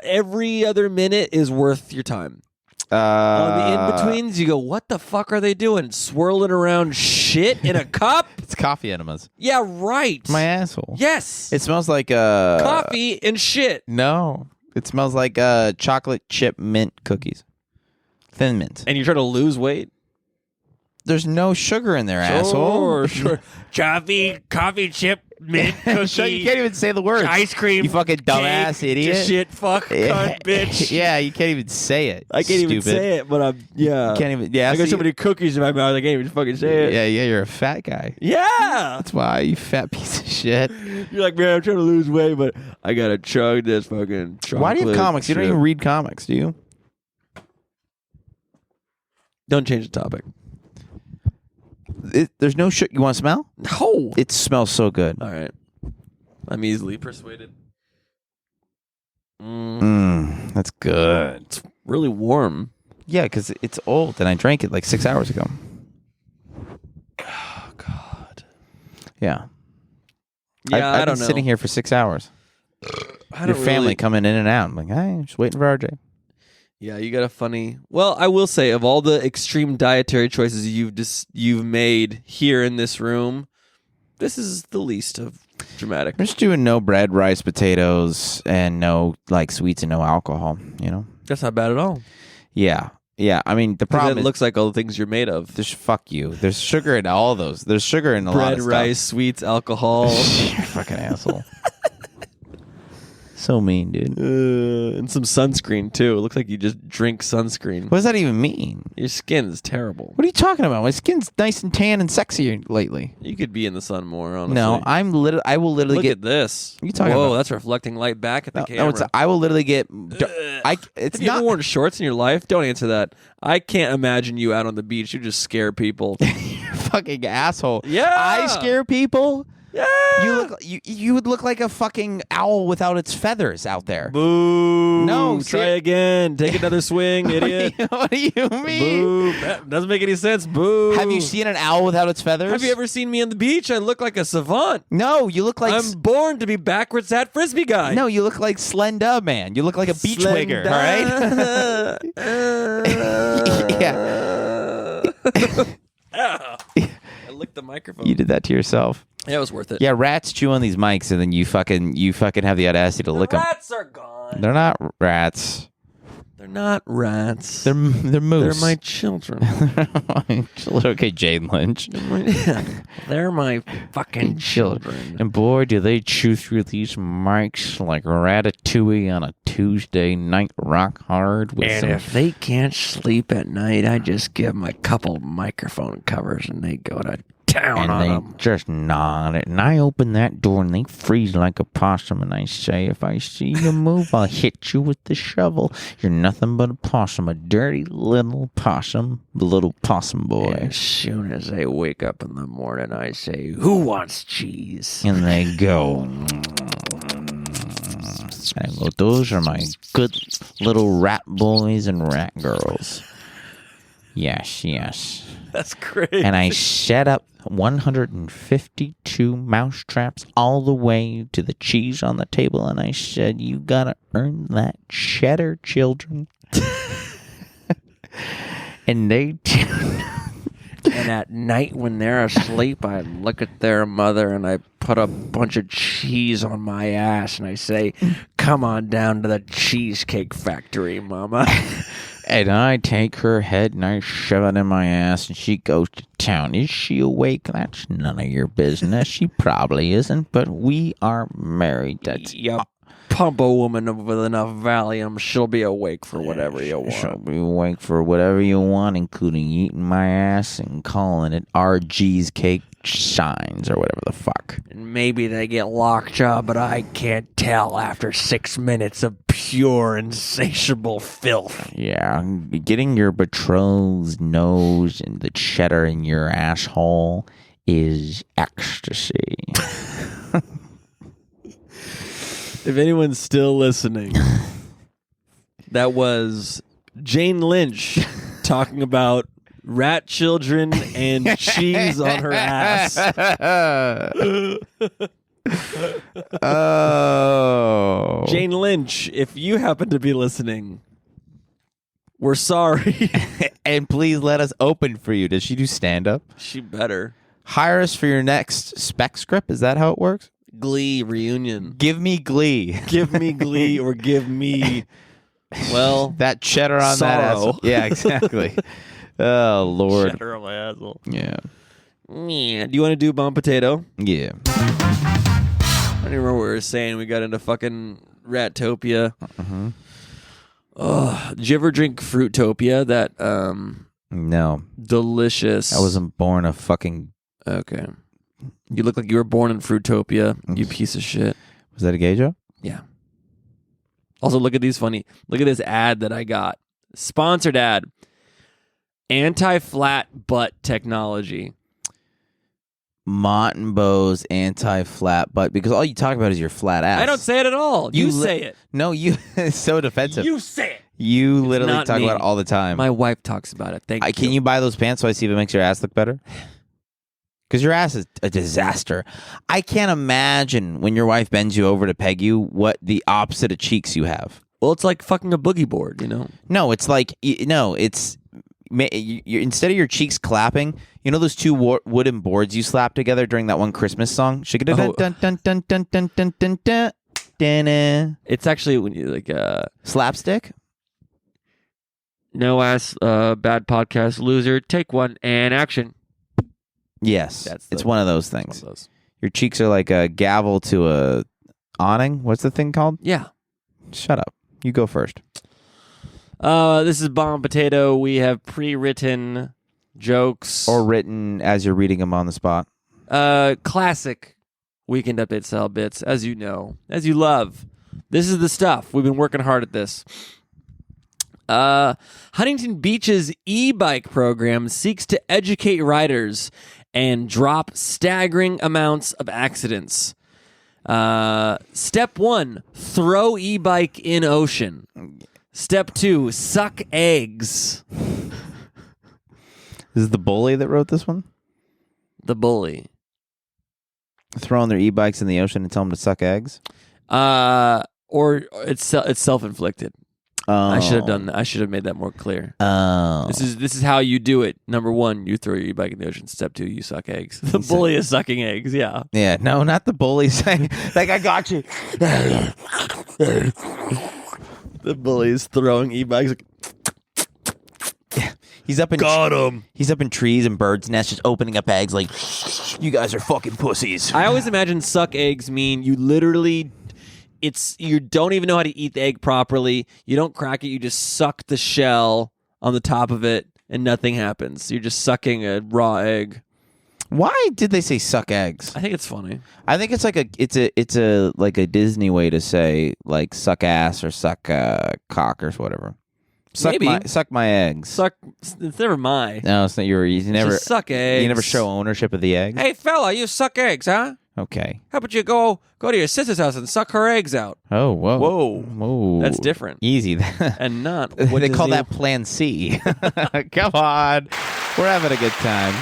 every other minute is worth your time. On the in-betweens, you go, what the fuck are they doing? Swirling around shit in a cup? It's coffee enemas. Yeah, right. My asshole. Yes. It smells like coffee and shit. No. It smells like chocolate chip mint cookies. Thin mint. And you're trying to lose weight? There's no sugar in there, asshole. Sure. Coffee chip, mint cookie. You can't even say the words. Ice cream. You fucking dumbass idiot. Shit, fuck, cunt, bitch. Yeah, you can't even say it. I can't even say it, but You can't even. Yeah, I got so many cookies in my mouth. I can't even fucking say it. Yeah, you're a fat guy. Yeah. That's why, you fat piece of shit. You're like, man, I'm trying to lose weight, but I gotta chug this fucking chocolate. Why do you have comics? You don't even read comics, do you? Don't change the topic. There's no shit. You want to smell? No. It smells so good. All right. I'm easily persuaded. That's good. It's really warm. Yeah, because it's old, and I drank it like 6 hours ago. Oh, God. Yeah. Yeah, I've I don't been know. sitting here for 6 hours. Your family coming in and out. I'm like, hey, just waiting for RJ. Yeah, you got a funny. Well, I will say, of all the extreme dietary choices you've made here in this room, this is the least of dramatic. I'm just doing no bread, rice, potatoes, and no like sweets and no alcohol. You know, that's not bad at all. Yeah. I mean, the problem it looks like all the things you're made of. There's fuck you. There's sugar in all of those. There's sugar in a lot of bread, stuff. rice, sweets, alcohol. You're a fucking asshole. So mean, dude. And some sunscreen, too. It looks like you just drink sunscreen. What does that even mean? Your skin is terrible. What are you talking about? My skin's nice and tan and sexy lately. You could be in the sun more, honestly. No, I will literally Look get... at this. What are you talking Whoa, about? that's reflecting light back at the camera. No, I will literally get... Have you ever worn shorts in your life? Don't answer that. I can't imagine you out on the beach. You just scare people. You're a fucking asshole. Yeah. I scare people? Yeah. You would look like a fucking owl without its feathers out there. Boo. No, try again. Take another swing, idiot. What do you mean? Boo. That doesn't make any sense. Boo. Have you seen an owl without its feathers? Have you ever seen me on the beach? I look like a savant. No, you look like... I'm born to be backwards at Frisbee guy. No, you look like Slenda, man. You look like a beach wigger, all right? Yeah. I licked the microphone. You did that to yourself. Yeah, it was worth it. Yeah, rats chew on these mics, and then you fucking have the audacity to lick them. Rats are gone. They're not rats. They're not rats. They're moose. They're my children. Okay, Jane Lynch. They're my fucking children. And boy, do they chew through these mics like Ratatouille on a Tuesday night, rock hard. And if they can't sleep at night, I just give them a couple microphone covers, and they go to town on them. They just nod it. And I open that door, and they freeze like a possum, and I say, if I see you move, I'll hit you with the shovel. You're nothing but a possum, a dirty little possum, the little possum boy. And as soon as they wake up in the morning, I say, who wants cheese? And they go... I go, those are my good little rat boys and rat girls. Yes. That's great. And I set up 152 mouse traps all the way to the cheese on the table, and I said, you gotta earn that cheddar, children. And they And at night when they're asleep, I look at their mother and I put a bunch of cheese on my ass and I say, come on down to the Cheesecake Factory, Mama. And I take her head and I shove it in my ass, and she goes to town. Is she awake? That's none of your business. She probably isn't, but we are married. That's you pump a woman with enough Valium, she'll be awake for whatever you want. She'll be awake for whatever you want, including eating my ass and calling it RG's Cake Shines or whatever the fuck. And maybe they get lockjaw, but I can't tell after 6 minutes of pure, insatiable filth. Yeah, getting your betrothed's nose and the cheddar in your asshole is ecstasy. If anyone's still listening, that was Jane Lynch talking about rat children and cheese on her ass. Oh. Jane Lynch, if you happen to be listening, we're sorry. And please let us open for you. Does she do stand-up? She better. Hire us for your next spec script. Is that how it works? Glee reunion. Give me Glee. Give me Glee or give me, well, that cheddar on sorrow. that ass. Yeah, exactly. Oh, Lord. Cheddar on my asshole. Yeah. Do you want to do bomb potato? Yeah. I don't even remember what we were saying. We got into fucking Rattopia. Did you ever drink Fruitopia? That No. delicious. I wasn't born a fucking... Okay. You look like you were born in Fruitopia, you piece of shit. Was that a gay joke? Yeah. Also, look at this ad that I got. Sponsored ad. Anti-flat butt technology. Mott and Bow's anti-flat butt, because all you talk about is your flat ass. I don't say it at all. You say it. No, you. It's so defensive. You say it. You literally not talk me. about it all the time. My wife talks about it. Thank you. Can you buy those pants so I see if it makes your ass look better? Because your ass is a disaster. I can't imagine when your wife bends you over to peg you what the opposite of cheeks you have. Well, it's like fucking a boogie board, you know? No, it's like, it's... instead of your cheeks clapping, you know those two wooden boards you slapped together during that one Christmas song? It's actually when you like slapstick. No ass, bad podcast loser. Take one and action. Yes, it's one of those things. Your cheeks are like a gavel to a awning. What's the thing called? Yeah. Shut up. You go first. This is Bomb Potato. We have pre-written jokes. Or written as you're reading them on the spot. Classic Weekend Update style bits, as you know, as you love. This is the stuff. We've been working hard at this. Huntington Beach's e-bike program seeks to educate riders and drop staggering amounts of accidents. Step 1, throw e-bike in ocean. Step 2, suck eggs. This is the bully that wrote this one? The bully. Throwing their e-bikes in the ocean and tell them to suck eggs? Or it's self-inflicted. Oh. I should have done that. I should have made that more clear. Oh. This is how you do it. Number 1, you throw your e-bike in the ocean. Step 2, you suck eggs. The bully is sucking eggs, yeah. Yeah, no, not the bully saying, like, I got you. The bully is throwing e-bikes. Yeah. He's up in He's up in trees and birds' nests, just opening up eggs like, you guys are fucking pussies. I always imagine suck eggs mean you literally... you don't even know how to eat the egg properly. You don't crack it. You just suck the shell on the top of it, and nothing happens. You're just sucking a raw egg. Why did they say suck eggs? I think it's funny. I think it's like it's a like a Disney way to say like suck ass or suck cock or whatever. Suck my eggs. It's never my. No, it's not your. You never just suck eggs. You never show ownership of the egg. Hey fella, you suck eggs, huh? Okay. How about you go to your sister's house and suck her eggs out? Oh, whoa. Whoa. That's different. Easy. And not what they call that Plan C. Come on. We're having a good time.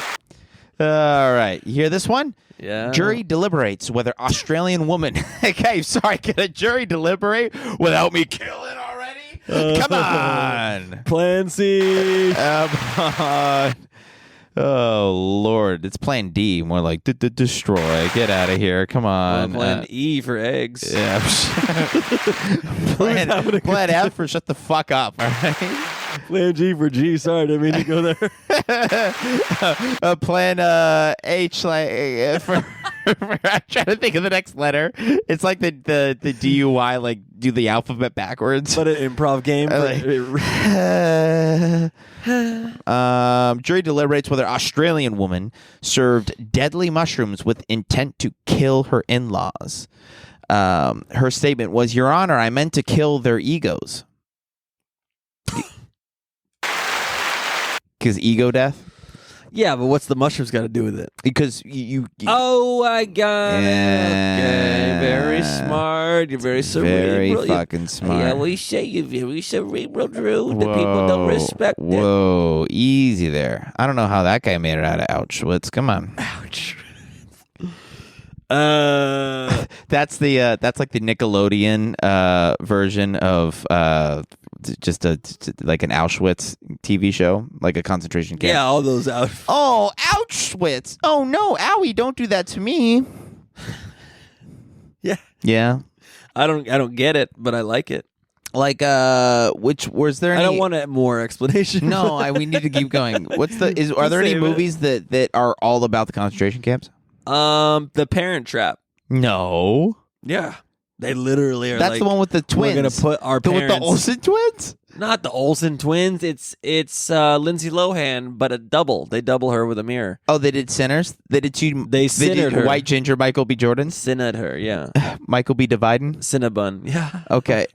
All right. You hear this one? Yeah. Jury deliberates whether Australian woman... Okay, sorry. Can a jury deliberate without me killing already? Come on. Plan C. Come on. Oh, Lord. It's Plan D. More like destroy. Get out of here. Come on. Plan E for eggs. Yeah. Plan F for shut the fuck up. All right. Plan G for G. Sorry, I didn't mean to go there. Plan H for I'm trying to think of the next letter. It's like the DUI, like do the alphabet backwards. But an improv game. Jury deliberates whether Australian woman served deadly mushrooms with intent to kill her in-laws. Her statement was, Your Honor, I meant to kill their egos. Because ego death? Yeah, but what's the mushrooms got to do with it? Because you Oh, I got it. Okay, very smart. You're very cerebral. Very fucking smart. Yeah, we say you're very cerebral, Drew. The people don't respect it. Whoa, easy there. I don't know how that guy made it out of Auschwitz. Come on. Ouch. That's like the Nickelodeon version of just like an Auschwitz TV show, like a concentration camp. Yeah, all those out. Oh, Auschwitz! Oh no, owie! Don't do that to me. Yeah. Yeah. I don't get it, but I like it. Like, which was there? Any... I don't want more explanation. No, we need to keep going. Are there any movies that are all about the concentration camps? The Parent Trap. No. Yeah, they literally are. That's the one with the twins. We're gonna put our parents. With the Olsen twins. Not the Olsen twins. It's Lindsay Lohan, but a double. They double her with a mirror. Oh, they did Sinners. They did two. They did her. White Ginger, Michael B. Jordan. Sinned her. Yeah. Michael B. Dividing. Cinnabon. Yeah. Okay.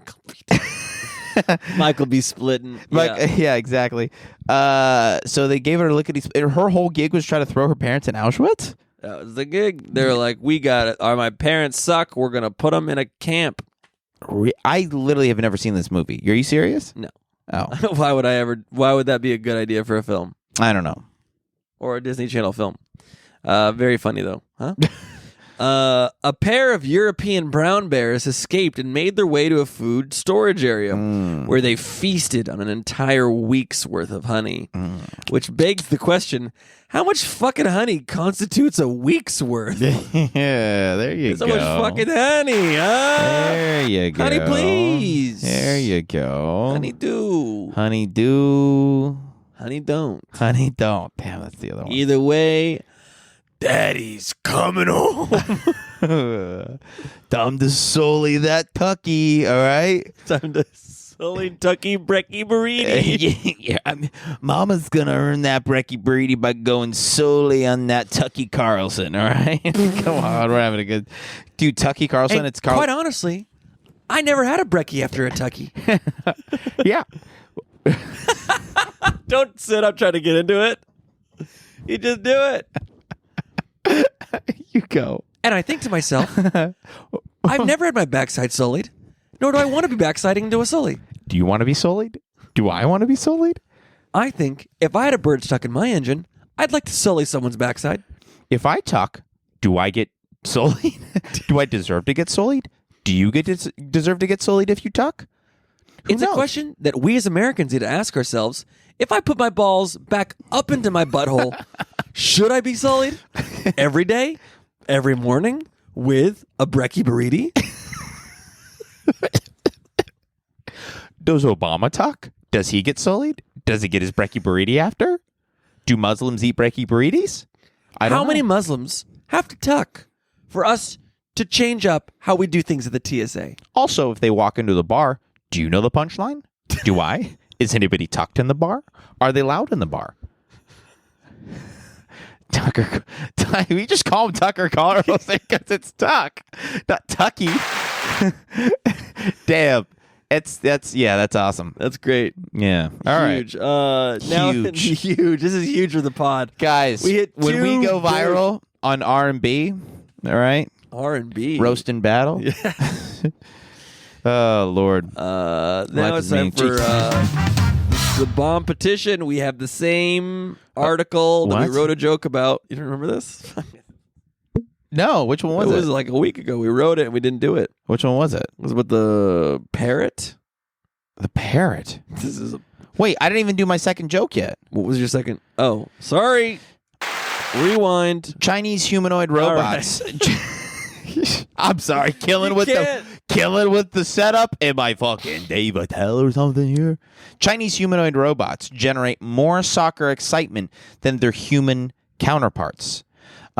Michael B. Splitting. Yeah, exactly. So they gave her a lickety. Her whole gig was trying to throw her parents in Auschwitz. That was the gig. They were like, "We got it. My parents suck. We're gonna put them in a camp." I literally have never seen this movie. Are you serious? No. Oh. Why would that be a good idea for a film? I don't know. Or a Disney Channel film. Very funny though, huh? A pair of European brown bears escaped and made their way to a food storage area where they feasted on an entire week's worth of honey, which begs the question, how much fucking honey constitutes a week's worth? Yeah, there you go. So much fucking honey, huh? There you go. Honey, please. There you go. Honey do. Honey do. Honey don't. Honey don't. Damn, that's the other one. Either way, Daddy's coming home. Time to sully that Tucky, all right? Time to sully Tucky Breaky Burrity. Yeah, Mama's gonna earn that Breaky Burrity by going solely on that Tucky Carlson, all right? Come on, we're having a good... Dude, Tucky Carlson, and it's Carl... Quite honestly, I never had a Breaky after a Tucky. Yeah. Don't sit up trying to get into it. You just do it. You go. And I think to myself, I've never had my backside sullied, nor do I want to be backsiding into a sully. Do you want to be sullied? Do I want to be sullied? I think if I had a bird stuck in my engine, I'd like to sully someone's backside. If I tuck, do I get sullied? Do I deserve to get sullied? Do you deserve to get sullied if you tuck? It's a question that we as Americans need to ask ourselves. If I put my balls back up into my butthole, should I be sullied every day, every morning with a Breaky Burrity? Does Obama tuck? Does he get sullied? Does he get his Breaky Burrity after? Do Muslims eat Breaky Burrities? How many Muslims have to tuck for us to change up how we do things at the TSA? Also, if they walk into the bar, do you know the punchline? Do I? Is anybody tucked in the bar? Are they loud in the bar? Tucker. We just call him Tucker Carlson because it's Tuck, not Tucky. Damn. That's awesome. That's great. Yeah. All huge. right. Now Huge. Huge. This is huge for the pod. Guys, when we go viral on R&B, all right? R&B. Roast and battle. Yeah. Oh, Lord. Now it's time for the bomb petition. We have the same article that we wrote a joke about. You don't remember this? No, which one was it? It was like a week ago. We wrote it and we didn't do it. Which one was it? It was with the parrot. The parrot? Wait, I didn't even do my second joke yet. What was your second? Oh, sorry. Rewind. Chinese humanoid robots. I'm sorry, killing with the setup. Am I fucking Dave Attell or something here? Chinese humanoid robots generate more soccer excitement than their human counterparts.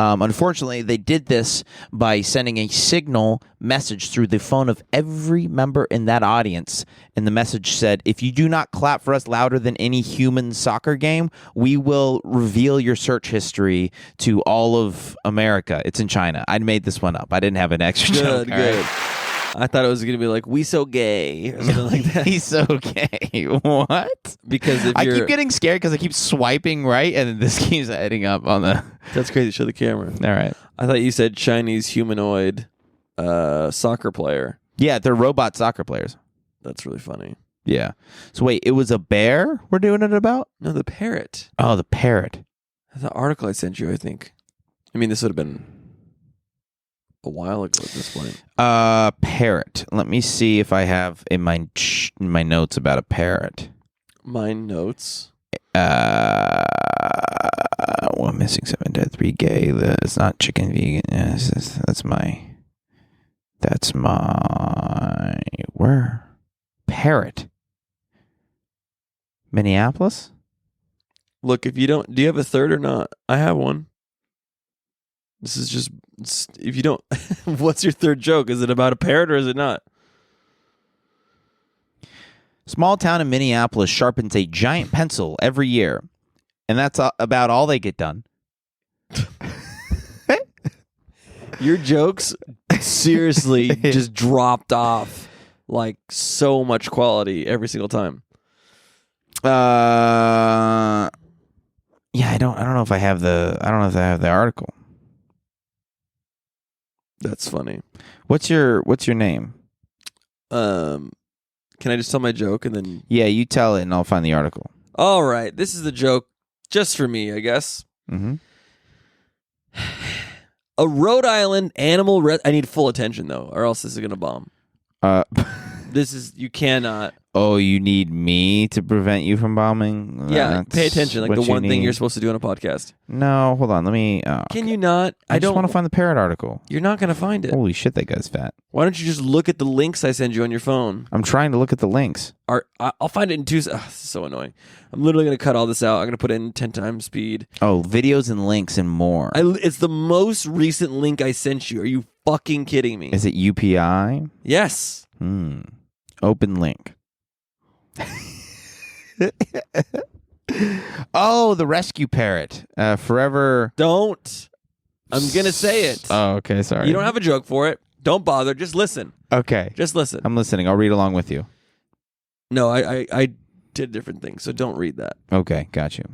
Unfortunately, they did this by sending a signal message through the phone of every member in that audience. And the message said, if you do not clap for us louder than any human soccer game, we will reveal your search history to all of America. It's in China. I made this one up. I didn't have an extra joke. Good. Right? I thought it was going to be like, we so gay or something like that. He's so gay. What? Because if I keep getting scared because I keep swiping right and this keeps heading up on the... That's crazy. Show the camera. All right. I thought you said Chinese humanoid soccer player. Yeah, they're robot soccer players. That's really funny. Yeah. So wait, it was a bear we're doing it about? No, the parrot. Oh, the parrot. The article I sent you, I think. I mean, this would have been a while ago at this point. Parrot. Let me see if I have in my notes about a parrot. My notes. One missing, 7 dead, 3 gay. It's not chicken vegan. That's my. Where? parrot. Minneapolis? Look, if you don't, do you have a third or not? I have one. This is just, if you don't, what's your third joke? Is it about a parrot or is it not? Small town in Minneapolis sharpens a giant pencil every year, and that's about all they get done. Your jokes seriously just dropped off like so much quality every single time. Yeah, I don't know if I have the article. That's funny. What's your name? Can I just tell my joke and then? Yeah, you tell it and I'll find the article. All right, this is the joke just for me, I guess. Mm-hmm. A Rhode Island animal. I need full attention though, or else this is gonna bomb. This is you cannot. Oh, you need me to prevent you from bombing? Yeah, pay attention. Like the one thing you're supposed to do on a podcast. No, hold on. Let me. Can you not? I just want to find the parrot article. You're not gonna find it. Holy shit, that guy's fat. Why don't you just look at the links I send you on your phone? I'm trying to look at the links. I'll find it in 2 seconds. This is so annoying. I'm literally gonna cut all this out. I'm gonna put it in 10 times speed. Oh, videos and links and more. It's the most recent link I sent you. Are you fucking kidding me? Is it UPI? Yes. Open link. Oh, the rescue parrot. Forever. Don't. I'm going to say it. Oh, okay. Sorry. You don't have a joke for it. Don't bother. Just listen. Okay. Just listen. I'm listening. I'll read along with you. No, I did different things, so don't read that. Okay. Got you.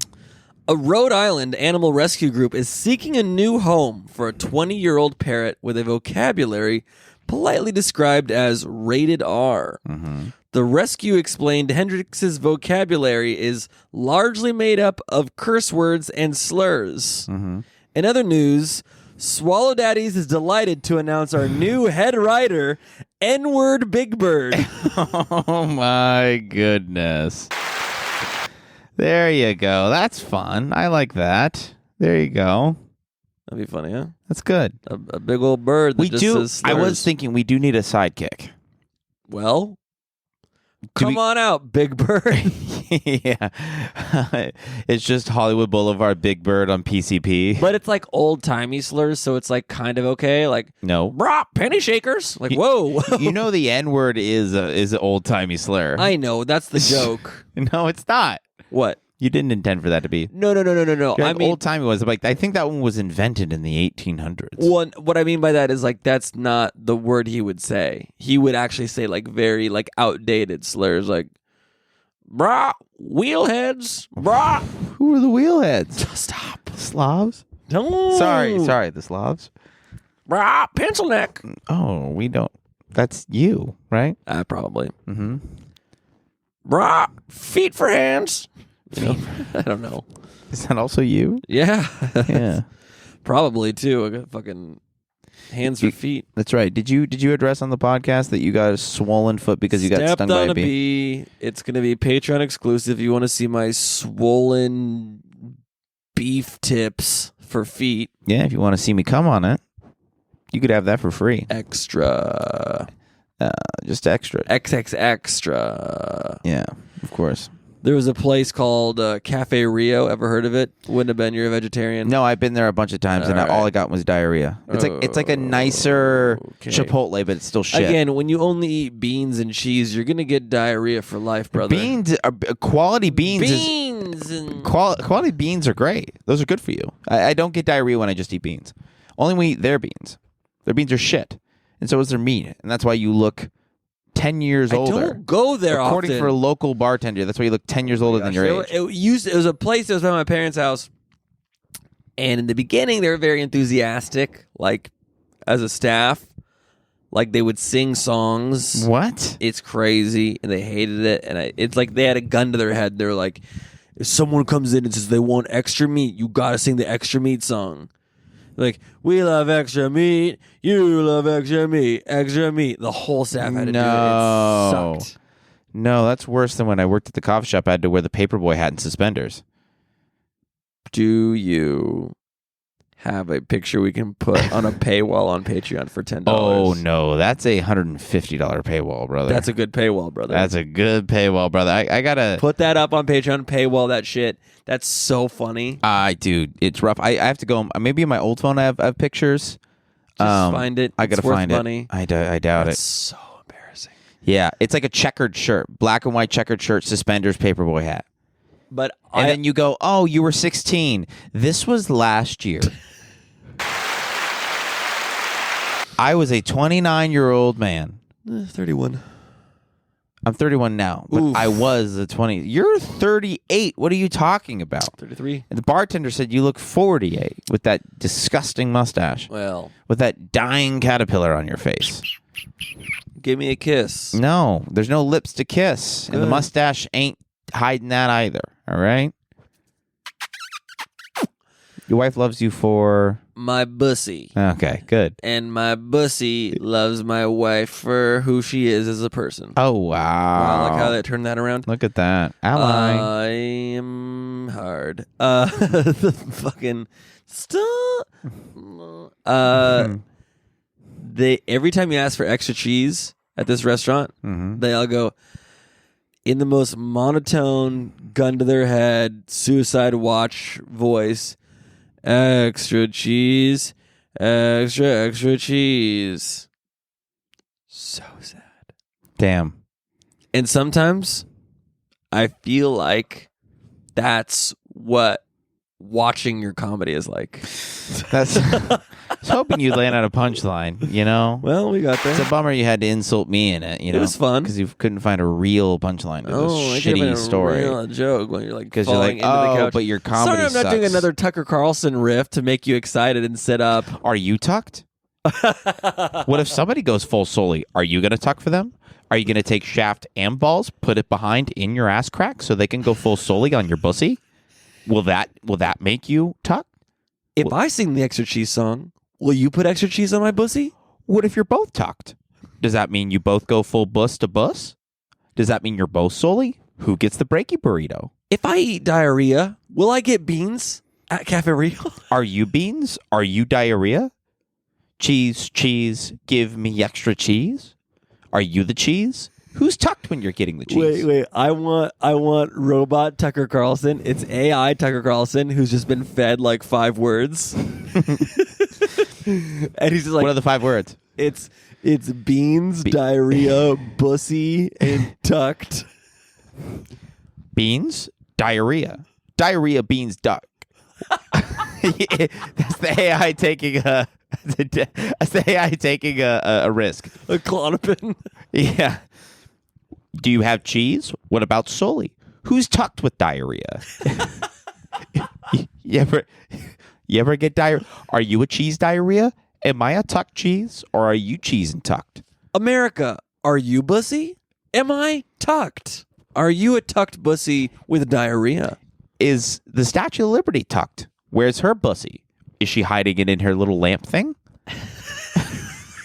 A Rhode Island animal rescue group is seeking a new home for a 20-year-old parrot with a vocabulary politely described as rated R. Mm-hmm. The rescue explained Hendrix's vocabulary is largely made up of curse words and slurs. Mm-hmm. In other news, Swallow Daddies is delighted to announce our new head writer, N-word Big Bird. Oh my goodness. There you go. That's fun. I like that. There you go. That'd be funny, huh? That's good. A big old bird that We just do. says slurs. I was thinking we do need a sidekick. Well, come on out, Big Bird. Yeah. It's just Hollywood Boulevard Big Bird on PCP. But it's like old-timey slurs, so it's like kind of okay. Like, no. brah, penny shakers. Like, whoa. You know the N-word is an old-timey slur. I know. That's the joke. No, it's not. What? You didn't intend for that to be. No. I mean, old-timey was like, I think that one was invented in the 1800s. What I mean by that is like that's not the word he would say. He would actually say like very like outdated slurs like brah, wheelheads, brah. Who are the wheelheads? Stop. Slavs? No. Sorry, the Slavs. Brah, pencil neck. Oh, we don't. That's you, right? Probably. Mm-hmm. Brah, feet for hands. You know? I don't know. Is that also you? Yeah. Yeah. Probably too. I got fucking hands for feet. That's right. Did you address on the podcast that you got a swollen foot because you got stung by a bee? It's going to be Patreon exclusive. You want to see my swollen beef tips for feet? Yeah, if you want to see me come on it, you could have that for free. Extra. Just extra. XX extra. Yeah, of course. There was a place called Cafe Rio. Ever heard of it? Wouldn't have been. You're a vegetarian. No, I've been there a bunch of times, and all I got was diarrhea. It's like a nicer Chipotle, but it's still shit. Again, when you only eat beans and cheese, you're gonna get diarrhea for life, brother. Beans, quality beans. Quality beans are great. Those are good for you. I don't get diarrhea when I just eat beans. Only when we eat their beans. Their beans are shit, and so is their meat, and that's why you look 10 years older. I don't go there According often. for a local bartender, that's why you look 10 years older than your age. It was a place that was by my parents' house. And in the beginning, they were very enthusiastic, like, as a staff. Like, they would sing songs. What? It's crazy. And they hated it. And it's like they had a gun to their head. They were like, if someone comes in and says they want extra meat, you got to sing the extra meat song. Like, we love extra meat. You love extra meat. Extra meat. The whole staff had to do it. It sucked. No, that's worse than when I worked at the coffee shop. I had to wear the paperboy hat and suspenders. Do you have a picture we can put on a paywall on Patreon for $10. Oh, no. That's a $150 paywall, brother. That's a good paywall, brother. That's a good paywall, brother. I got to... Put that up on Patreon, paywall that shit. That's so funny. Dude, it's rough. I have to go... Maybe in my old phone I have pictures. Just find it. I got to find money. it. I doubt That's it. so embarrassing. Yeah, it's like a checkered shirt. Black and white checkered shirt, suspenders, paperboy hat. But and then you go, oh, you were 16. This was last year. I was a 29-year-old man. 31. I'm 31 now, but I was a 20. You're 38. What are you talking about? 33. And the bartender said you look 48 with that disgusting mustache. Well, with that dying caterpillar on your face. Give me a kiss. No, there's no lips to kiss. Good. And the mustache ain't hiding that either. All right? Your wife loves you for... my bussy. Okay, good. And my bussy loves my wife for who she is as a person. Oh, wow. Like how they turned that around? Look at that. Ally. I am hard. The fucking... Stop. They every time you ask for extra cheese at this restaurant, they all go... in the most monotone, gun to their head, suicide watch voice... extra cheese, extra cheese. So sad. Damn. And sometimes I feel like that's what watching your comedy is like. That's. I was hoping you'd land on a punchline, you know? Well, we got there. It's a bummer you had to insult me in it, you know? It was fun. Because you couldn't find a real punchline to this shitty story. Real joke when you're like because you're like, into the couch. But your comedy Sorry, I'm not sucks. doing another Tucker Carlson riff to make you excited and sit up. Are you tucked? What if somebody goes full Sully? Are you going to tuck for them? Are you going to take shaft and balls, put it behind in your ass crack so they can go full Sully on your pussy? Will that make you tuck? If I sing the extra cheese song, will you put extra cheese on my pussy? What if you're both tucked? Does that mean you both go full bus to bus? Does that mean you're both Sully? Who gets the Breaky burrito? If I eat diarrhea, will I get beans at Cafe Rio? Are you beans? Are you diarrhea? Cheese, cheese, give me extra cheese. Are you the cheese? Who's tucked when you're getting the cheese? Wait. I want robot Tucker Carlson. It's AI Tucker Carlson who's just been fed like 5 words. And he's just like, what are the 5 words? It's beans, diarrhea, bussy, and tucked. Beans, diarrhea. Diarrhea, beans, duck. That's the AI taking a risk. A Klonopin. Yeah. Do you have cheese? What about Sully? Who's tucked with diarrhea? You ever get diarrhea? Are you a cheese diarrhea? Am I a tucked cheese? Or are you cheese and tucked? America, are you bussy? Am I tucked? Are you a tucked bussy with diarrhea? Is the Statue of Liberty tucked? Where's her bussy? Is she hiding it in her little lamp thing?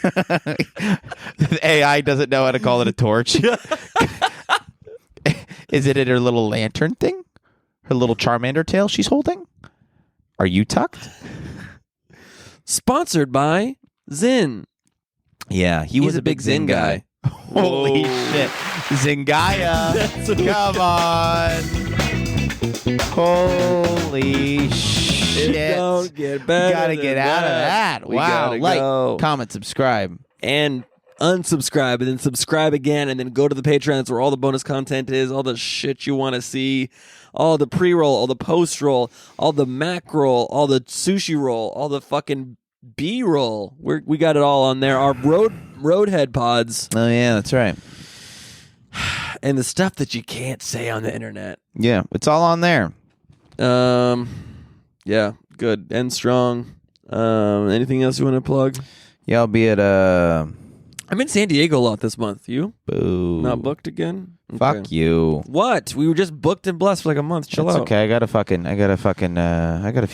The AI doesn't know how to call it a torch. Is it in her little lantern thing? Her little Charmander tail she's holding? Are you tucked? Sponsored by Zyn. Yeah, he was a big Zyn guy. Holy shit. Zingaya. Come on. Holy shit. It don't get better. You gotta get out of that. Wow. Like, comment, subscribe. And unsubscribe, and then subscribe again, and then go to the Patreon. That's where all the bonus content is, all the shit you want to see, all the pre-roll, all the post-roll, all the mac-roll, all the sushi roll, all the fucking B-roll. We got it all on there. Our roadhead pods. Oh, yeah, that's right. And the stuff that you can't say on the internet. Yeah, it's all on there. Yeah, good. End strong. Anything else you want to plug? Yeah, I'll be at I'm in San Diego a lot this month. You? Boo. Not booked again? Fuck Okay. you. What? We were just booked and blessed for like a month. Chill It's out. okay. I got a few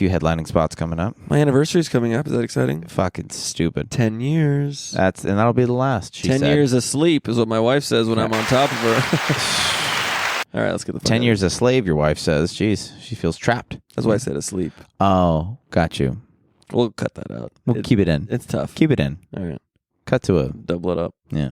headlining spots coming up. My anniversary's coming up. Is that exciting? Fucking stupid. 10 years. And that'll be the last. She 10 said. years asleep is what my wife says when I'm on top of her. All right, let's get the fuck 10 out. years a slave, your wife says. Jeez, she feels trapped. That's why I said asleep. Oh, got you. We'll cut that out. We'll keep it in. It's tough. Keep it in. All right. Cut to a double it up. Yeah.